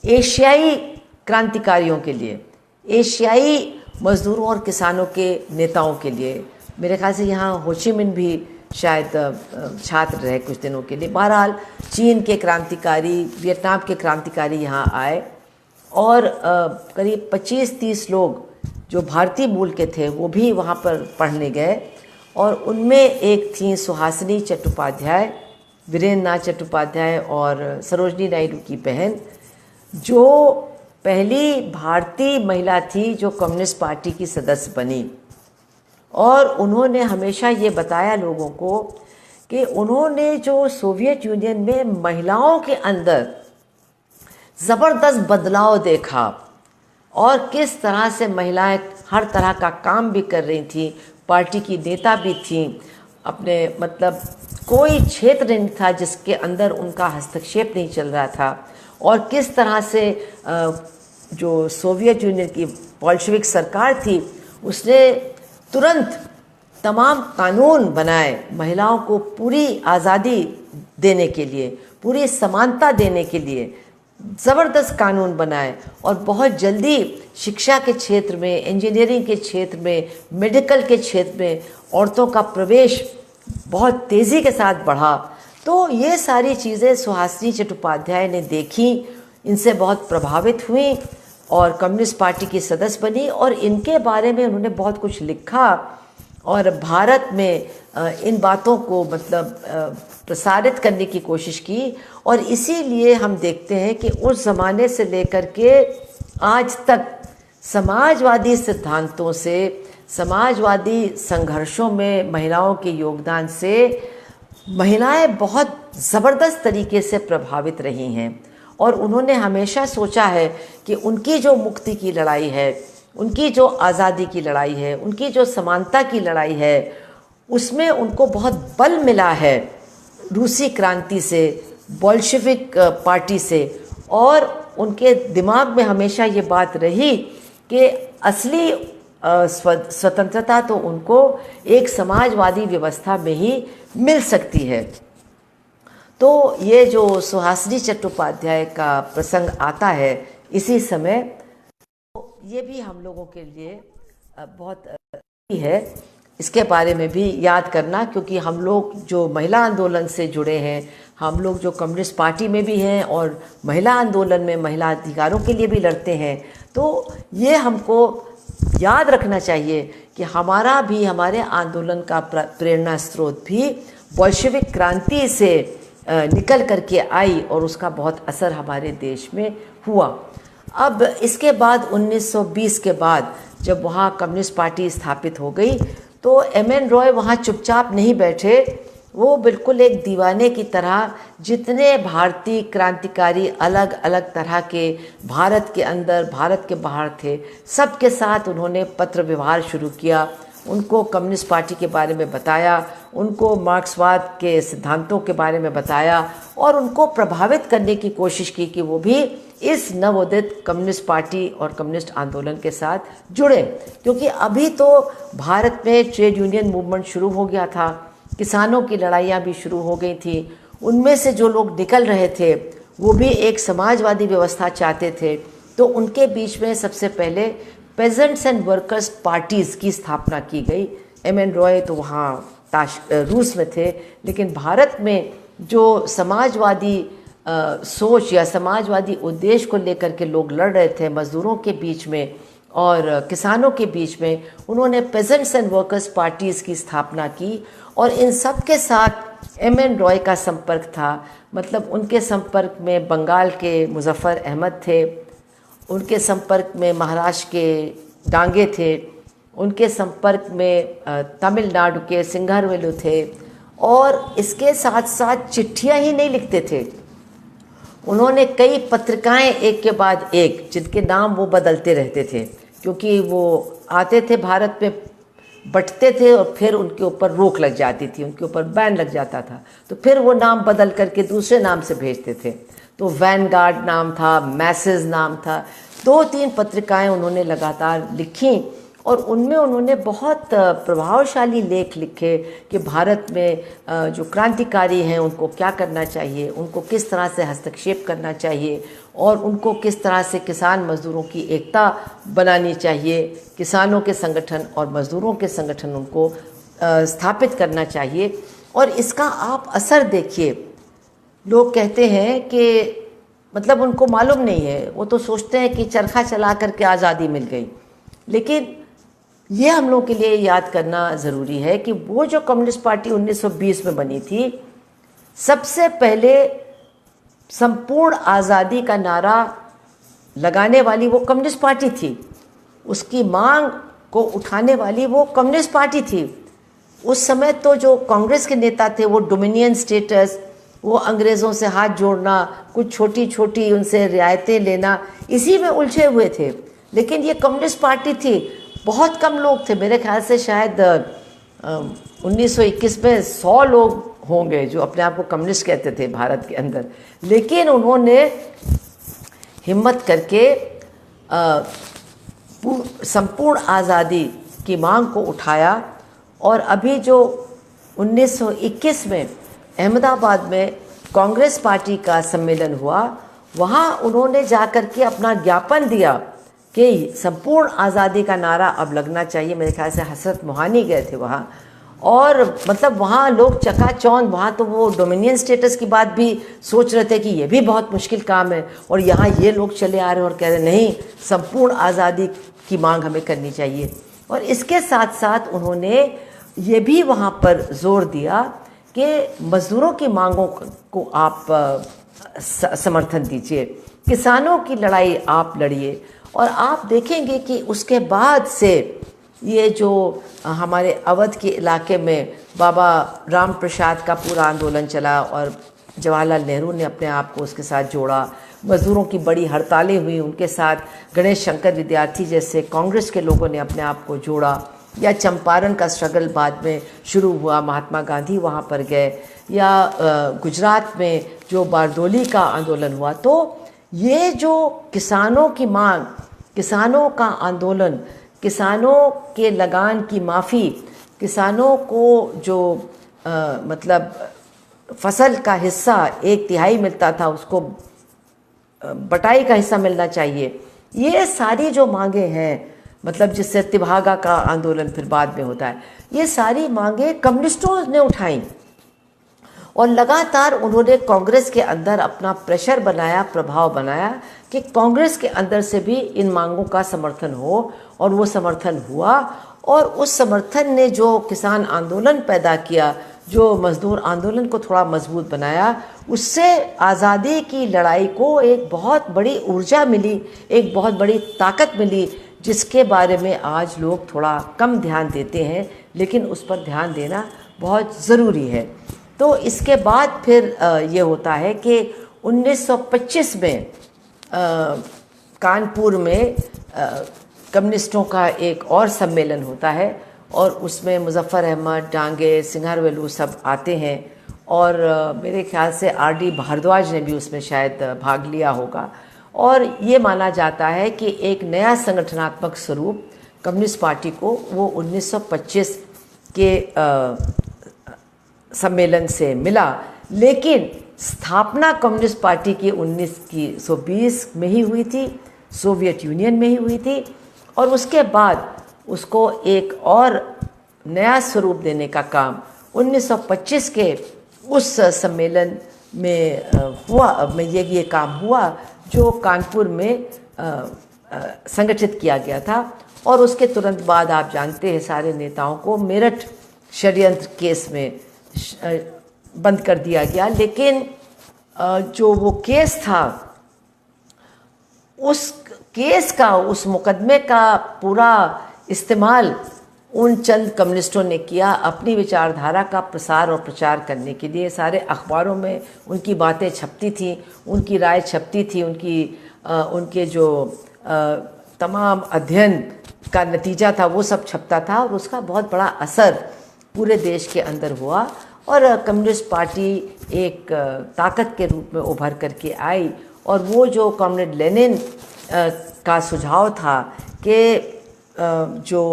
एशियाई क्रांतिकारियों के लिए, एशियाई मज़दूरों और किसानों के नेताओं के लिए। मेरे ख्याल से यहाँ होचिमिन भी शायद छात्र रहे कुछ दिनों के लिए। बहरहाल चीन के क्रांतिकारी, वियतनाम के क्रांतिकारी यहाँ आए और करीब 25-30 लोग जो भारतीय मूल के थे वो भी वहाँ पर पढ़ने गए। और उनमें एक थी सुहासिनी चट्टोपाध्याय, वीरेंद्र नाथ चट्टोपाध्याय और सरोजनी नायडू की बहन, जो पहली भारतीय महिला थी जो कम्युनिस्ट पार्टी की सदस्य बनी। और उन्होंने हमेशा ये बताया लोगों को कि उन्होंने जो सोवियत यूनियन में महिलाओं के अंदर ज़बरदस्त बदलाव देखा और किस तरह से महिलाएं हर तरह का काम भी कर रही थी, पार्टी की नेता भी थी, अपने मतलब कोई क्षेत्र नहीं था जिसके अंदर उनका हस्तक्षेप नहीं चल रहा था। और किस तरह से जो सोवियत यूनियन की बोल्शेविक सरकार थी उसने तुरंत तमाम कानून बनाए महिलाओं को पूरी आज़ादी देने के लिए, पूरी समानता देने के लिए, ज़बरदस्त कानून बनाए और बहुत जल्दी शिक्षा के क्षेत्र में, इंजीनियरिंग के क्षेत्र में, मेडिकल के क्षेत्र में औरतों का प्रवेश बहुत तेज़ी के साथ बढ़ा। तो ये सारी चीज़ें सुहासिनी चट्टोपाध्याय ने देखी, इनसे बहुत प्रभावित हुई और कम्युनिस्ट पार्टी की सदस्य बनी और इनके बारे में उन्होंने बहुत कुछ लिखा और भारत में इन बातों को मतलब प्रसारित करने की कोशिश की। और इसीलिए हम देखते हैं कि उस ज़माने से लेकर के आज तक समाजवादी सिद्धांतों से, समाजवादी संघर्षों में महिलाओं के योगदान से महिलाएं बहुत ज़बरदस्त तरीके से प्रभावित रही हैं और उन्होंने हमेशा सोचा है कि उनकी जो मुक्ति की लड़ाई है, उनकी जो आज़ादी की लड़ाई है, उनकी जो समानता की लड़ाई है, उसमें उनको बहुत बल मिला है रूसी क्रांति से, बोल्शेविक पार्टी से। और उनके दिमाग में हमेशा ये बात रही कि असली स्वतंत्रता तो उनको एक समाजवादी व्यवस्था में ही मिल सकती है। तो ये जो सुहासिनी चट्टोपाध्याय का प्रसंग आता है इसी समय, तो ये भी हम लोगों के लिए बहुत है इसके बारे में भी याद करना, क्योंकि हम लोग जो महिला आंदोलन से जुड़े हैं, हम लोग जो कम्युनिस्ट पार्टी में भी हैं और महिला आंदोलन में महिला अधिकारों के लिए भी लड़ते हैं, तो ये हमको याद रखना चाहिए कि हमारा भी, हमारे आंदोलन का प्रेरणा स्रोत भी बोल्शेविक क्रांति से निकल करके आई और उसका बहुत असर हमारे देश में हुआ। अब इसके बाद 1920 के बाद जब वहाँ कम्युनिस्ट पार्टी स्थापित हो गई तो एम.एन. रॉय वहाँ चुपचाप नहीं बैठे, वो बिल्कुल एक दीवाने की तरह जितने भारतीय क्रांतिकारी अलग अलग तरह के भारत के अंदर, भारत के बाहर थे, सबके साथ उन्होंने पत्र व्यवहार शुरू किया, उनको कम्युनिस्ट पार्टी के बारे में बताया, उनको मार्क्सवाद के सिद्धांतों के बारे में बताया और उनको प्रभावित करने की कोशिश की कि वो भी इस नवोदित कम्युनिस्ट पार्टी और कम्युनिस्ट आंदोलन के साथ जुड़े। क्योंकि अभी तो भारत में ट्रेड यूनियन मूवमेंट शुरू हो गया था, किसानों की लड़ाइयाँ भी शुरू हो गई थी, उनमें से जो लोग निकल रहे थे वो भी एक समाजवादी व्यवस्था चाहते थे। तो उनके बीच में सबसे पहले पेजेंट्स एंड वर्कर्स पार्टीज़ की स्थापना की गई। एम.एन. रॉय तो वहाँ रूस में थे, लेकिन भारत में जो समाजवादी सोच या समाजवादी उद्देश्य को लेकर के लोग लड़ रहे थे मज़दूरों के बीच में और किसानों के बीच में, उन्होंने पेजेंट्स एंड वर्कर्स पार्टीज़ की स्थापना की और इन सब के साथ एम.एन. रॉय का संपर्क था। मतलब उनके संपर्क में बंगाल के मुजफ्फर अहमद थे, उनके संपर्क में महाराष्ट्र के डांगे थे, उनके संपर्क में तमिलनाडु के सिंघारवेलु थे और इसके साथ साथ चिट्ठियाँ ही नहीं लिखते थे, उन्होंने कई पत्रिकाएं एक के बाद एक जिनके नाम वो बदलते रहते थे, क्योंकि वो आते थे भारत में, बंटते थे और फिर उनके ऊपर रोक लग जाती थी, उनके ऊपर बैन लग जाता था, तो फिर वो नाम बदल करके दूसरे नाम से भेजते थे। तो वैनगार्ड नाम था, मैसेज नाम था, 2-3 पत्रिकाएं उन्होंने लगातार लिखी और उनमें उन्होंने बहुत प्रभावशाली लेख लिखे कि भारत में जो क्रांतिकारी हैं उनको क्या करना चाहिए, उनको किस तरह से हस्तक्षेप करना चाहिए और उनको किस तरह से किसान मज़दूरों की एकता बनानी चाहिए, किसानों के संगठन और मज़दूरों के संगठन उनको स्थापित करना चाहिए। और इसका आप असर देखिए, लोग कहते हैं कि मतलब उनको मालूम नहीं है, वो तो सोचते हैं कि चरखा चला करके आज़ादी मिल गई, लेकिन ये हम लोग के लिए याद करना ज़रूरी है कि वो जो कम्युनिस्ट पार्टी 1920 में बनी थी, सबसे पहले संपूर्ण आज़ादी का नारा लगाने वाली वो कम्युनिस्ट पार्टी थी, उसकी मांग को उठाने वाली वो कम्युनिस्ट पार्टी थी। उस समय तो जो कांग्रेस के नेता थे वो डोमिनियन स्टेटस, वो अंग्रेज़ों से हाथ जोड़ना, कुछ छोटी छोटी उनसे रियायतें लेना, इसी में उलझे हुए थे। लेकिन ये कम्युनिस्ट पार्टी थी, बहुत कम लोग थे, मेरे ख्याल से शायद 1921 में 100 लोग होंगे जो अपने आप को कम्युनिस्ट कहते थे भारत के अंदर। लेकिन उन्होंने हिम्मत करके संपूर्ण आज़ादी की मांग को उठाया और अभी जो 1921 में अहमदाबाद में कांग्रेस पार्टी का सम्मेलन हुआ, वहाँ उन्होंने जा कर के अपना ज्ञापन दिया कि संपूर्ण आज़ादी का नारा अब लगना चाहिए। मेरे ख्याल से हसरत मोहानी गए थे वहाँ, और मतलब वहाँ लोग चकाचौंध, वहाँ तो वो डोमिनियन स्टेटस की बात भी सोच रहे थे कि ये भी बहुत मुश्किल काम है, और यहाँ ये लोग चले आ रहे हैं और कह रहे नहीं, संपूर्ण आज़ादी की मांग हमें करनी चाहिए। और इसके साथ साथ उन्होंने ये भी वहाँ पर जोर दिया कि मज़दूरों की मांगों को आप समर्थन दीजिए, किसानों की लड़ाई आप लड़िए। और आप देखेंगे कि उसके बाद से ये जो हमारे अवध के इलाके में बाबा राम प्रसाद का पूरा आंदोलन चला, और जवाहरलाल नेहरू ने अपने आप को उसके साथ जोड़ा, मज़दूरों की बड़ी हड़तालें हुई, उनके साथ गणेश शंकर विद्यार्थी जैसे कांग्रेस के लोगों ने अपने आप को जोड़ा, या चंपारण का स्ट्रगल बाद में शुरू हुआ, महात्मा गांधी वहाँ पर गए, या गुजरात में जो बारदोली का आंदोलन हुआ। तो ये जो किसानों की मांग, किसानों का आंदोलन, किसानों के लगान की माफ़ी, किसानों को जो मतलब फसल का हिस्सा 1/3 मिलता था, उसको बटाई का हिस्सा मिलना चाहिए, ये सारी जो मांगे हैं, मतलब जिससे तिभागा का आंदोलन फिर बाद में होता है, ये सारी मांगे कम्युनिस्टों ने उठाई। और लगातार उन्होंने कांग्रेस के अंदर अपना प्रेशर बनाया, प्रभाव बनाया कि कांग्रेस के अंदर से भी इन मांगों का समर्थन हो, और वो समर्थन हुआ। और उस समर्थन ने जो किसान आंदोलन पैदा किया, जो मजदूर आंदोलन को थोड़ा मजबूत बनाया, उससे आज़ादी की लड़ाई को एक बहुत बड़ी ऊर्जा मिली, एक बहुत बड़ी ताकत मिली, जिसके बारे में आज लोग थोड़ा कम ध्यान देते हैं, लेकिन उस पर ध्यान देना बहुत ज़रूरी है। तो इसके बाद फिर ये होता है कि 1925 में कानपुर में कम्युनिस्टों का एक और सम्मेलन होता है, और उसमें मुजफ्फर अहमद, डांगे, सिंघारवेलू सब आते हैं, और मेरे ख्याल से आर.डी. भारद्वाज ने भी उसमें शायद भाग लिया होगा। और ये माना जाता है कि एक नया संगठनात्मक स्वरूप कम्युनिस्ट पार्टी को वो 1925 के सम्मेलन से मिला। लेकिन स्थापना कम्युनिस्ट पार्टी की 1920 में ही हुई थी, सोवियत यूनियन में ही हुई थी, और उसके बाद उसको एक और नया स्वरूप देने का काम 1925 के उस सम्मेलन में हुआ, में ये काम हुआ जो कानपुर में संगठित किया गया था। और उसके तुरंत बाद आप जानते हैं सारे नेताओं को मेरठ षड्यंत्र केस में बंद कर दिया गया। लेकिन जो वो केस था, उस केस का, उस मुकदमे का पूरा इस्तेमाल उन चंद कम्युनिस्टों ने किया अपनी विचारधारा का प्रसार और प्रचार करने के लिए। सारे अखबारों में उनकी बातें छपती थी, उनकी राय छपती थी, उनके जो तमाम अध्ययन का नतीजा था वो सब छपता था, और उसका बहुत बड़ा असर पूरे देश के अंदर हुआ। और कम्युनिस्ट पार्टी एक ताकत के रूप में उभर करके आई। और वो जो कॉमरेड लेनिन का सुझाव था कि जो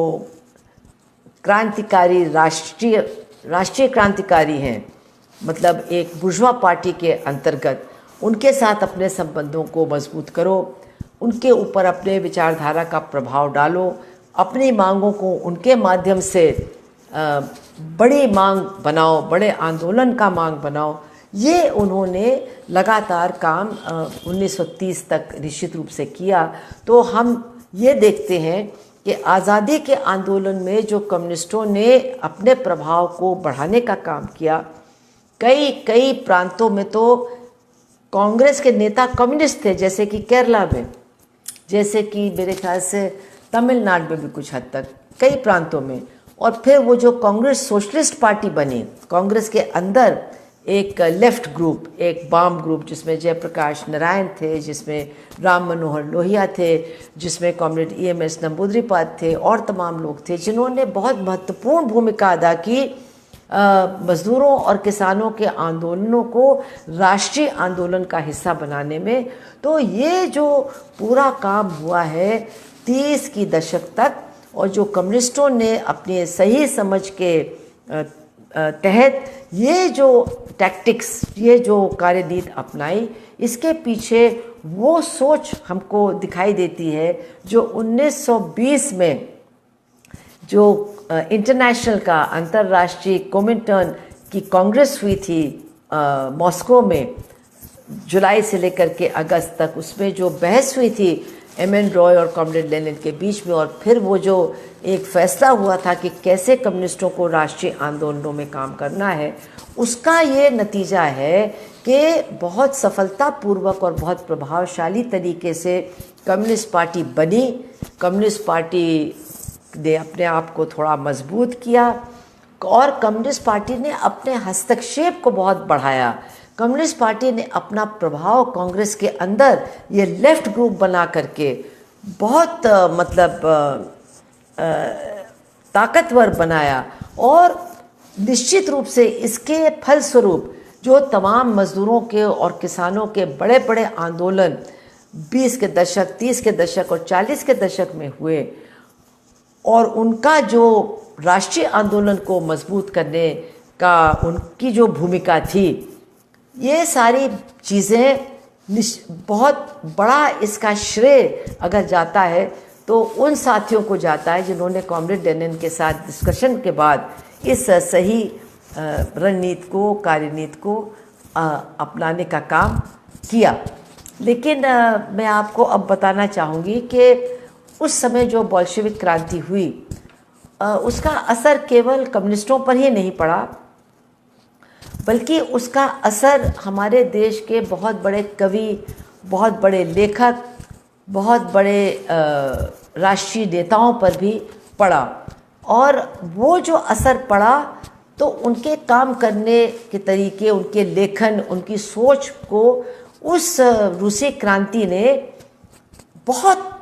क्रांतिकारी राष्ट्रीय क्रांतिकारी हैं, मतलब एक बुर्जुआ पार्टी के अंतर्गत, उनके साथ अपने संबंधों को मजबूत करो, उनके ऊपर अपने विचारधारा का प्रभाव डालो, अपनी मांगों को उनके माध्यम से बड़ी मांग बनाओ, बड़े आंदोलन का मांग बनाओ। ये उन्होंने लगातार काम 1930 तक निश्चित रूप से किया। तो हम ये देखते हैं कि आज़ादी के आंदोलन में जो कम्युनिस्टों ने अपने प्रभाव को बढ़ाने का काम किया, कई प्रांतों में तो कांग्रेस के नेता कम्युनिस्ट थे, जैसे कि केरला में, जैसे कि मेरे ख्याल से तमिलनाडु में भी कुछ हद तक, कई प्रांतों में। और फिर वो जो कांग्रेस सोशलिस्ट पार्टी बनी, कांग्रेस के अंदर एक लेफ्ट ग्रुप, एक वाम ग्रुप, जिसमें जयप्रकाश नारायण थे, जिसमें राम मनोहर लोहिया थे, जिसमें कॉमरेड EMS नंबूद्रिपाद थे, और तमाम लोग थे जिन्होंने बहुत महत्वपूर्ण भूमिका अदा की मज़दूरों और किसानों के आंदोलनों को राष्ट्रीय आंदोलन का हिस्सा बनाने में। तो ये जो पूरा काम हुआ है 30 की दशक तक, और जो कम्युनिस्टों ने अपने सही समझ के तहत ये जो टैक्टिक्स, ये जो कार्यनीति अपनाई, इसके पीछे वो सोच हमको दिखाई देती है जो 1920 में जो इंटरनेशनल का अंतर्राष्ट्रीय कोमिंटर्न की कांग्रेस हुई थी मॉस्को में जुलाई से लेकर के अगस्त तक, उसमें जो बहस हुई थी एम.एन. रॉय और कॉमरेड लेनिन के बीच में, और फिर वो जो एक फैसला हुआ था कि कैसे कम्युनिस्टों को राष्ट्रीय आंदोलनों में काम करना है, उसका ये नतीजा है कि बहुत सफलतापूर्वक और बहुत प्रभावशाली तरीके से कम्युनिस्ट पार्टी बनी। कम्युनिस्ट पार्टी ने अपने आप को थोड़ा मजबूत किया और कम्युनिस्ट पार्टी ने अपने हस्तक्षेप को बहुत बढ़ाया। कम्युनिस्ट पार्टी ने अपना प्रभाव कांग्रेस के अंदर ये लेफ्ट ग्रुप बना करके बहुत ताकतवर बनाया, और निश्चित रूप से इसके फलस्वरूप जो तमाम मजदूरों के और किसानों के बड़े बड़े आंदोलन 20 के दशक, 30 के दशक और 40 के दशक में हुए, और उनका जो राष्ट्रीय आंदोलन को मजबूत करने का उनकी जो भूमिका थी, ये सारी चीज़ें बहुत बड़ा इसका श्रेय अगर जाता है तो उन साथियों को जाता है जिन्होंने कॉमरेड लेनिन के साथ डिस्कशन के बाद इस सही रणनीति को, कार्यनीति को अपनाने का काम किया। लेकिन मैं आपको अब बताना चाहूँगी कि उस समय जो बोल्शेविक क्रांति हुई उसका असर केवल कम्युनिस्टों पर ही नहीं पड़ा, बल्कि उसका असर हमारे देश के बहुत बड़े कवि, बहुत बड़े लेखक, बहुत बड़े राष्ट्रीय नेताओं पर भी पड़ा। और वो जो असर पड़ा तो उनके काम करने के तरीके, उनके लेखन, उनकी सोच को उस रूसी क्रांति ने बहुत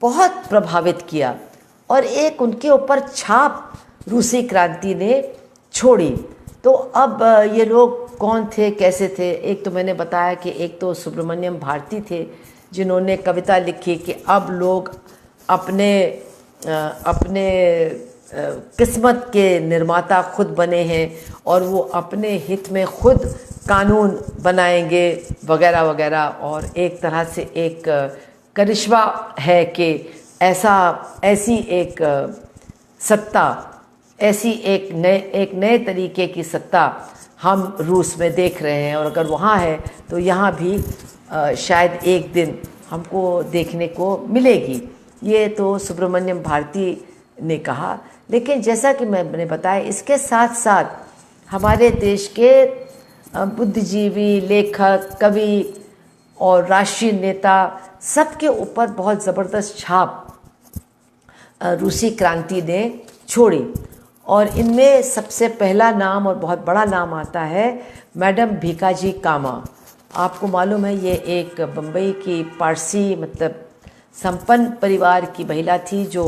बहुत प्रभावित किया, और एक उनके ऊपर छाप रूसी क्रांति ने छोड़ी। तो अब ये लोग कौन थे, कैसे थे? एक तो मैंने बताया कि एक तो सुब्रमण्यम भारती थे जिन्होंने कविता लिखी कि अब लोग अपने किस्मत के निर्माता खुद बने हैं और वो अपने हित में खुद कानून बनाएंगे वगैरह वगैरह। और एक तरह से एक करिश्मा है कि ऐसी एक सत्ता, ऐसी एक नए तरीके की सत्ता हम रूस में देख रहे हैं, और अगर वहाँ है तो यहाँ भी शायद एक दिन हमको देखने को मिलेगी। ये तो सुब्रमण्यम भारती ने कहा। लेकिन जैसा कि मैंने बताया, इसके साथ साथ हमारे देश के बुद्धिजीवी, लेखक, कवि और राष्ट्रीय नेता सबके ऊपर बहुत ज़बरदस्त छाप रूसी क्रांति ने छोड़ी। और इनमें सबसे पहला नाम और बहुत बड़ा नाम आता है मैडम भीकाजी कामा। आपको मालूम है ये एक बम्बई की पारसी संपन्न परिवार की महिला थी जो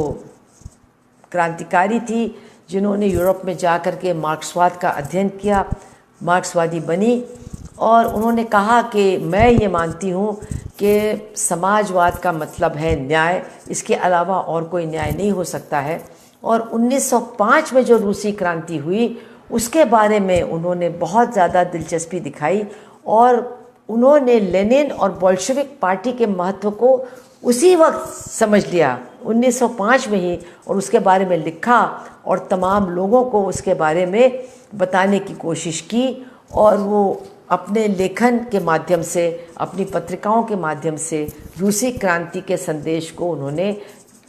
क्रांतिकारी थी, जिन्होंने यूरोप में जा कर के मार्क्सवाद का अध्ययन किया, मार्क्सवादी बनी। और उन्होंने कहा कि मैं ये मानती हूँ कि समाजवाद का मतलब है न्याय, इसके अलावा और कोई न्याय नहीं हो सकता है। और 1905 में जो रूसी क्रांति हुई उसके बारे में उन्होंने बहुत ज़्यादा दिलचस्पी दिखाई, और उन्होंने लेनिन और बोल्शेविक पार्टी के महत्व को उसी वक्त समझ लिया 1905 में ही, और उसके बारे में लिखा और तमाम लोगों को उसके बारे में बताने की कोशिश की। और वो अपने लेखन के माध्यम से, अपनी पत्रिकाओं के माध्यम से रूसी क्रांति के संदेश को उन्होंने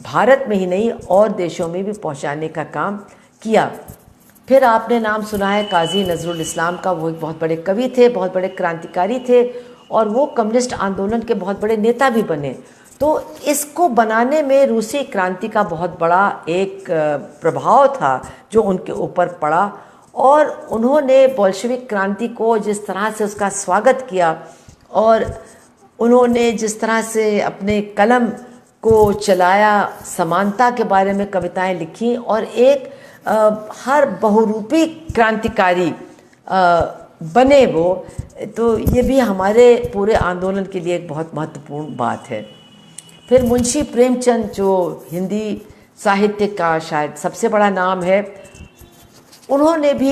भारत में ही नहीं और देशों में भी पहुंचाने का काम किया। फिर आपने नाम सुना है काजी नजरुल इस्लाम का। वो एक बहुत बड़े कवि थे, बहुत बड़े क्रांतिकारी थे, और वो कम्युनिस्ट आंदोलन के बहुत बड़े नेता भी बने। तो इसको बनाने में रूसी क्रांति का बहुत बड़ा एक प्रभाव था जो उनके ऊपर पड़ा। और उन्होंने बोल्शेविक क्रांति को जिस तरह से उसका स्वागत किया, और उन्होंने जिस तरह से अपने कलम को चलाया, समानता के बारे में कविताएं लिखी, और एक हर बहुरूपी क्रांतिकारी बने वो, तो ये भी हमारे पूरे आंदोलन के लिए एक बहुत महत्वपूर्ण बात है। फिर मुंशी प्रेमचंद जो हिंदी साहित्य का शायद सबसे बड़ा नाम है, उन्होंने भी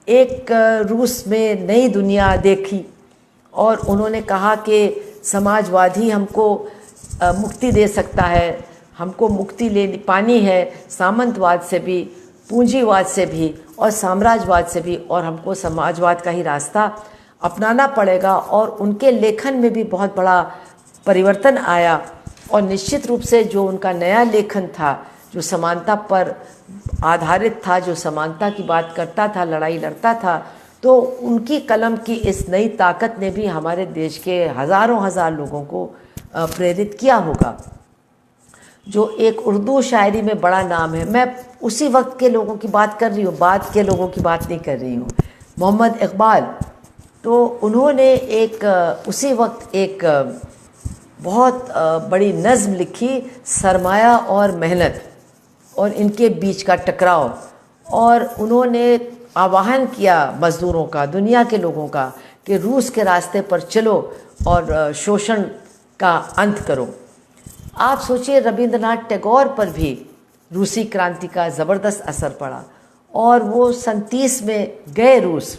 एक रूस में नई दुनिया देखी, और उन्होंने कहा कि समाजवादी हमको मुक्ति दे सकता है, हमको मुक्ति ले पानी है सामंतवाद से भी, पूंजीवाद से भी और साम्राज्यवाद से भी, और हमको समाजवाद का ही रास्ता अपनाना पड़ेगा। और उनके लेखन में भी बहुत बड़ा परिवर्तन आया, और निश्चित रूप से जो उनका नया लेखन था, जो समानता पर आधारित था, जो समानता की बात करता था, लड़ाई लड़ता था, तो उनकी कलम की इस नई ताकत ने भी हमारे देश के हज़ारों हज़ार लोगों को प्रेरित किया होगा। जो एक उर्दू शायरी में बड़ा नाम है, मैं उसी वक्त के लोगों की बात कर रही हूँ, बाद के लोगों की बात नहीं कर रही हूँ, मोहम्मद इकबाल। तो उन्होंने उसी वक्त एक बहुत बड़ी नज़्म लिखी, सरमाया और मेहनत और इनके बीच का टकराव, और उन्होंने आह्वान किया मज़दूरों का, दुनिया के लोगों का, कि रूस के रास्ते पर चलो और शोषण का अंत करो। आप सोचिए, रविंद्रनाथ टैगोर पर भी रूसी क्रांति का ज़बरदस्त असर पड़ा, और वो 37 में गए रूस,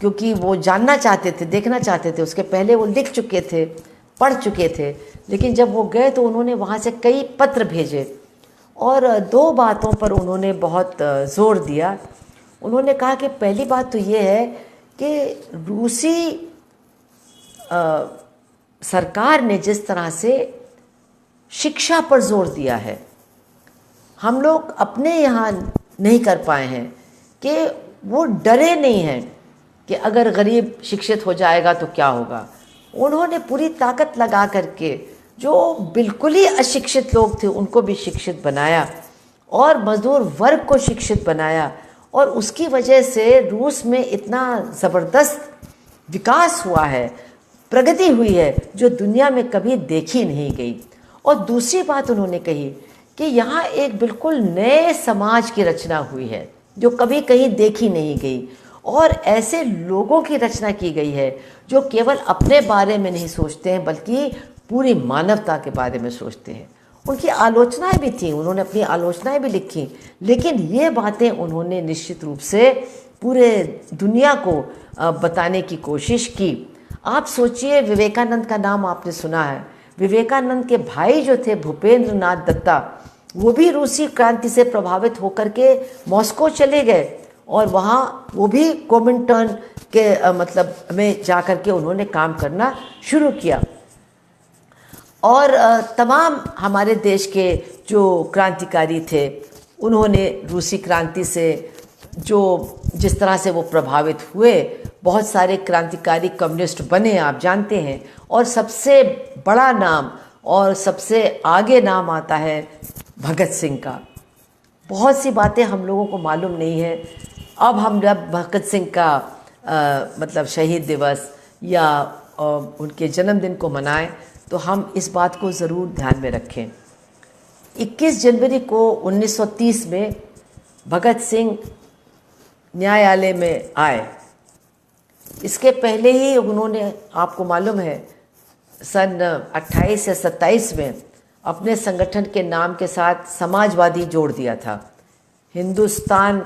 क्योंकि वो जानना चाहते थे, देखना चाहते थे। उसके पहले वो लिख चुके थे, पढ़ चुके थे, लेकिन जब वो गए तो उन्होंने वहाँ से कई पत्र भेजे, और 2 बातों पर उन्होंने बहुत ज़ोर दिया। उन्होंने कहा कि पहली बात तो ये है कि रूसी सरकार ने जिस तरह से शिक्षा पर जोर दिया है, हम लोग अपने यहाँ नहीं कर पाए हैं, कि वो डरे नहीं हैं कि अगर गरीब शिक्षित हो जाएगा तो क्या होगा। उन्होंने पूरी ताकत लगा करके जो बिल्कुल ही अशिक्षित लोग थे उनको भी शिक्षित बनाया, और मज़दूर वर्ग को शिक्षित बनाया, और उसकी वजह से रूस में इतना ज़बरदस्त विकास हुआ है, प्रगति हुई है, जो दुनिया में कभी देखी नहीं गई। और दूसरी बात उन्होंने कही कि यहाँ एक बिल्कुल नए समाज की रचना हुई है, जो कभी कहीं देखी नहीं गई, और ऐसे लोगों की रचना की गई है जो केवल अपने बारे में नहीं सोचते हैं, बल्कि पूरी मानवता के बारे में सोचते हैं। उनकी आलोचनाएं भी थीं, उन्होंने अपनी आलोचनाएं भी लिखी, लेकिन ये बातें उन्होंने निश्चित रूप से पूरे दुनिया को बताने की कोशिश की। आप सोचिए, विवेकानंद का नाम आपने सुना है। विवेकानंद के भाई जो थे भूपेंद्र नाथ दत्ता, वो भी रूसी क्रांति से प्रभावित होकर के मॉस्को चले गए, और वहाँ वो भी कोमिंटर्न के मतलब में जा कर के उन्होंने काम करना शुरू किया। और तमाम हमारे देश के जो क्रांतिकारी थे, उन्होंने रूसी क्रांति से जिस तरह से वो प्रभावित हुए, बहुत सारे क्रांतिकारी कम्युनिस्ट बने, आप जानते हैं। और सबसे बड़ा नाम और सबसे आगे नाम आता है भगत सिंह का। बहुत सी बातें हम लोगों को मालूम नहीं है। अब हम जब भगत सिंह का मतलब शहीद दिवस या उनके जन्मदिन को मनाएं, तो हम इस बात को ज़रूर ध्यान में रखें। 21 जनवरी को 1930 में भगत सिंह न्यायालय में आए। इसके पहले ही उन्होंने, आपको मालूम है, सन 28 या 27 में अपने संगठन के नाम के साथ समाजवादी जोड़ दिया था। हिंदुस्तान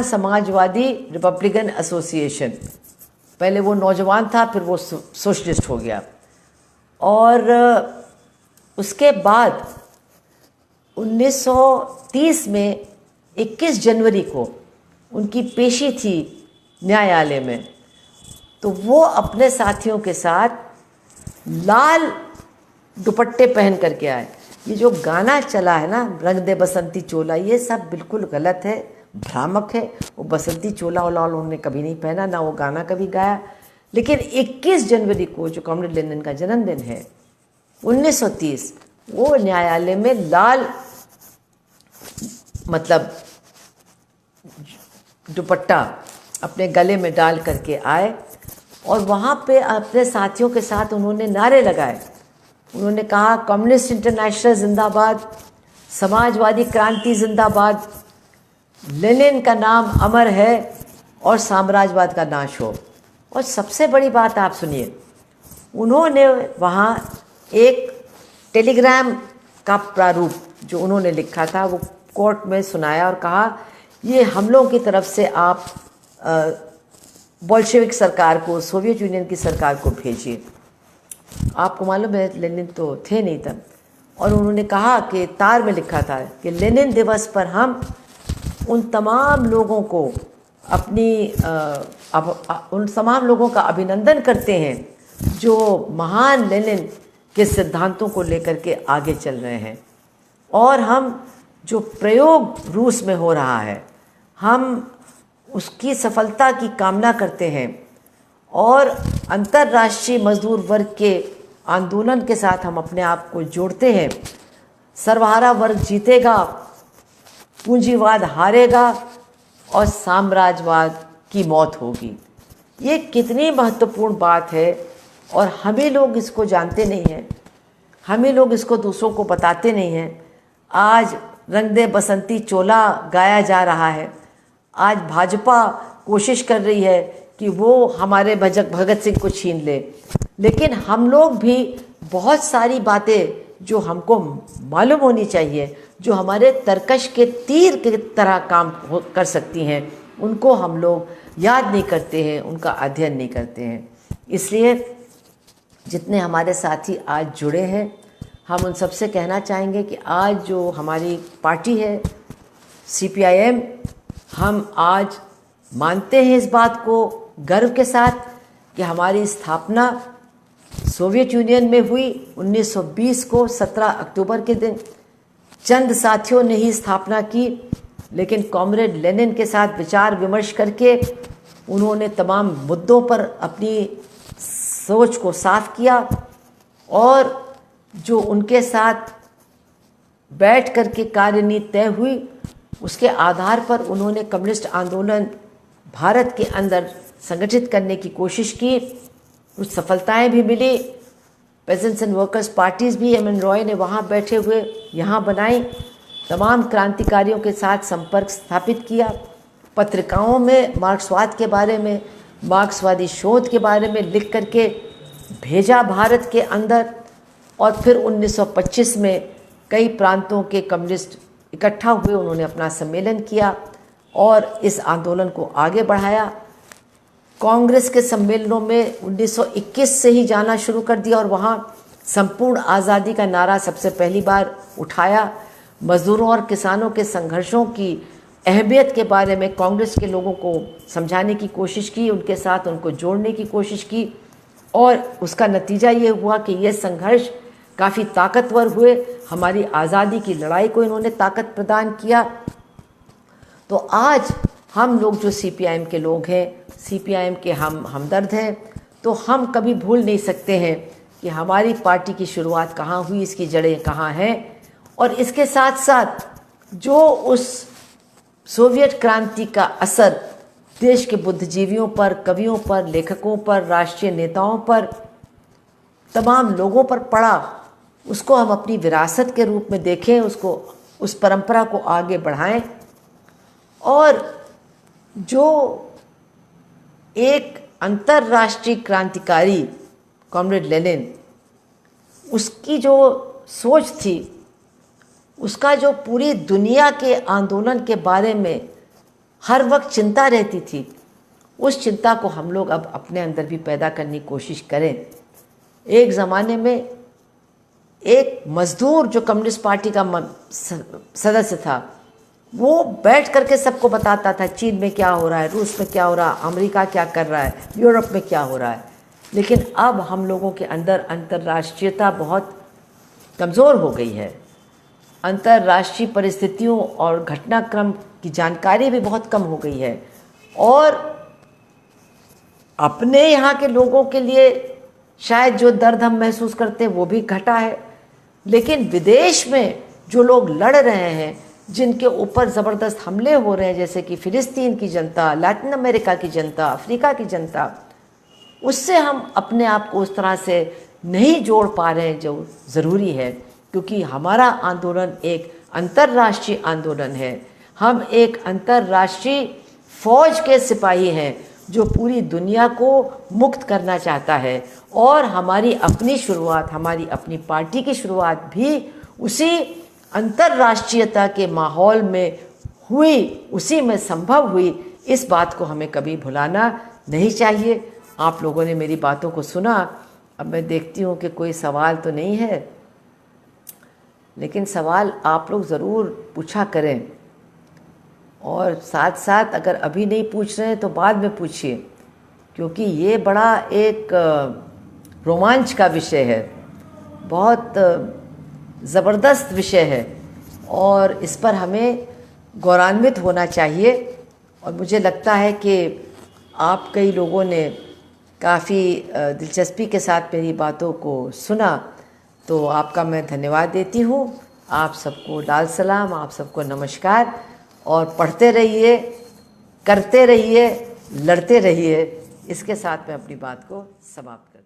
समाजवादी रिपब्लिकन एसोसिएशन, पहले वो नौजवान था, फिर वो सोशलिस्ट हो गया। और उसके बाद 1930 में 21 जनवरी को उनकी पेशी थी न्यायालय में, तो वो अपने साथियों के साथ लाल दुपट्टे पहन करके आए। ये जो गाना चला है ना, रंग दे बसंती चोला, ये सब बिल्कुल गलत है, भ्रामक है। वो बसंती चोला वाला उन्होंने कभी नहीं पहना, ना वो गाना कभी गाया। लेकिन 21 जनवरी को, जो कॉमरेड लेनिन का जन्मदिन है 1930, वो न्यायालय में लाल मतलब दुपट्टा अपने गले में डाल करके आए, और वहाँ पे अपने साथियों के साथ उन्होंने नारे लगाए। उन्होंने कहा, कम्युनिस्ट इंटरनेशनल जिंदाबाद, समाजवादी क्रांति जिंदाबाद, लेनिन का नाम अमर है और साम्राज्यवाद का नाश हो। और सबसे बड़ी बात आप सुनिए, उन्होंने वहाँ एक टेलीग्राम का प्रारूप जो उन्होंने लिखा था वो कोर्ट में सुनाया और कहा, ये हम लोगों की तरफ से आप बोल्शेविक सरकार को, सोवियत यूनियन की सरकार को भेजिए। आपको मालूम है लेनिन तो थे नहीं तब, और उन्होंने कहा कि तार में लिखा था कि लेनिन दिवस पर हम उन तमाम लोगों को उन तमाम लोगों का अभिनंदन करते हैं जो महान लेनिन के सिद्धांतों को लेकर के आगे चल रहे हैं। और हम जो प्रयोग रूस में हो रहा है, हम उसकी सफलता की कामना करते हैं और अंतर्राष्ट्रीय मजदूर वर्ग के आंदोलन के साथ हम अपने आप को जोड़ते हैं। सर्वहारा वर्ग जीतेगा, पूंजीवाद हारेगा और साम्राज्यवाद की मौत होगी। ये कितनी महत्वपूर्ण बात है और हमें लोग इसको जानते नहीं हैं, हमें लोग इसको दूसरों को बताते नहीं हैं। आज रंग दे बसंती चोला गाया जा रहा है। आज भाजपा कोशिश कर रही है कि वो हमारे भगत सिंह को छीन ले, लेकिन हम लोग भी बहुत सारी बातें जो हमको मालूम होनी चाहिए, जो हमारे तरकश के तीर की तरह काम कर सकती हैं, उनको हम लोग याद नहीं करते हैं, उनका अध्ययन नहीं करते हैं। इसलिए जितने हमारे साथी आज जुड़े हैं, हम उन सबसे कहना चाहेंगे कि आज जो हमारी पार्टी है CPIM, हम आज मानते हैं इस बात को गर्व के साथ कि हमारी स्थापना सोवियत यूनियन में हुई 1920 को 17 अक्टूबर के दिन। चंद साथियों ने ही स्थापना की, लेकिन कॉमरेड लेनिन के साथ विचार विमर्श करके उन्होंने तमाम मुद्दों पर अपनी सोच को साफ किया और जो उनके साथ बैठ करके कार्यनीति तय हुई, उसके आधार पर उन्होंने कम्युनिस्ट आंदोलन भारत के अंदर संगठित करने की कोशिश की। कुछ सफलताएं भी मिली। पेजेंट्स एंड वर्कर्स पार्टीज़ भी MN रॉय ने वहाँ बैठे हुए यहाँ बनाई। तमाम क्रांतिकारियों के साथ संपर्क स्थापित किया। पत्रिकाओं में मार्क्सवाद के बारे में, मार्क्सवादी शोध के बारे में लिख करके भेजा भारत के अंदर। और फिर 1925 में कई प्रांतों के कम्युनिस्ट इकट्ठा हुए, उन्होंने अपना सम्मेलन किया और इस आंदोलन को आगे बढ़ाया। कांग्रेस के सम्मेलनों में 1921 से ही जाना शुरू कर दिया और वहाँ संपूर्ण आज़ादी का नारा सबसे पहली बार उठाया। मज़दूरों और किसानों के संघर्षों की अहमियत के बारे में कांग्रेस के लोगों को समझाने की कोशिश की, उनके साथ उनको जोड़ने की कोशिश की और उसका नतीजा ये हुआ कि ये संघर्ष काफ़ी ताकतवर हुए। हमारी आज़ादी की लड़ाई को इन्होंने ताकत प्रदान किया। तो आज हम लोग जो CPIM के लोग हैं, CPIM के हम हमदर्द हैं, तो हम कभी भूल नहीं सकते हैं कि हमारी पार्टी की शुरुआत कहाँ हुई, इसकी जड़ें कहाँ हैं। और इसके साथ साथ जो उस सोवियत क्रांति का असर देश के बुद्धिजीवियों पर, कवियों पर, लेखकों पर, राष्ट्रीय नेताओं पर, तमाम लोगों पर पड़ा, उसको हम अपनी विरासत के रूप में देखें, उसको, उस परंपरा को आगे बढ़ाएं। और जो एक अंतर्राष्ट्रीय क्रांतिकारी कॉमरेड लेनिन, उसकी जो सोच थी, उसका जो पूरी दुनिया के आंदोलन के बारे में हर वक्त चिंता रहती थी, उस चिंता को हम लोग अब अपने अंदर भी पैदा करने की कोशिश करें। एक ज़माने में एक मज़दूर जो कम्युनिस्ट पार्टी का सदस्य था, वो बैठ करके सबको बताता था चीन में क्या हो रहा है, रूस में क्या हो रहा है, अमेरिका क्या कर रहा है, यूरोप में क्या हो रहा है। लेकिन अब हम लोगों के अंदर अंतर्राष्ट्रीयता बहुत कमज़ोर हो गई है। अंतर्राष्ट्रीय परिस्थितियों और घटनाक्रम की जानकारी भी बहुत कम हो गई है और अपने यहाँ के लोगों के लिए शायद जो दर्द हम महसूस करते हैं वो भी घटा है। लेकिन विदेश में जो लोग लड़ रहे हैं, जिनके ऊपर ज़बरदस्त हमले हो रहे हैं, जैसे कि फ़िलिस्तीन की जनता, लैटिन अमेरिका की जनता, अफ्रीका की जनता, उससे हम अपने आप को उस तरह से नहीं जोड़ पा रहे हैं जो ज़रूरी है, क्योंकि हमारा आंदोलन एक अंतर्राष्ट्रीय आंदोलन है। हम एक अंतर्राष्ट्रीय फ़ौज के सिपाही हैं जो पूरी दुनिया को मुक्त करना चाहता है। और हमारी अपनी शुरुआत, हमारी अपनी पार्टी की शुरुआत भी उसी अंतर्राष्ट्रीयता के माहौल में हुई, उसी में संभव हुई। इस बात को हमें कभी भुलाना नहीं चाहिए। आप लोगों ने मेरी बातों को सुना। अब मैं देखती हूँ कि कोई सवाल तो नहीं है, लेकिन सवाल आप लोग ज़रूर पूछा करें, और साथ साथ अगर अभी नहीं पूछ रहे हैं तो बाद में पूछिए, क्योंकि ये बड़ा एक रोमांच का विषय है, बहुत ज़बरदस्त विषय है, और इस पर हमें गौरवान्वित होना चाहिए। और मुझे लगता है कि आप कई लोगों ने काफ़ी दिलचस्पी के साथ मेरी बातों को सुना, तो आपका मैं धन्यवाद देती हूँ। आप सबको लाल सलाम, आप सबको नमस्कार, और पढ़ते रहिए, करते रहिए, लड़ते रहिए। इसके साथ मैं अपनी बात को समाप्त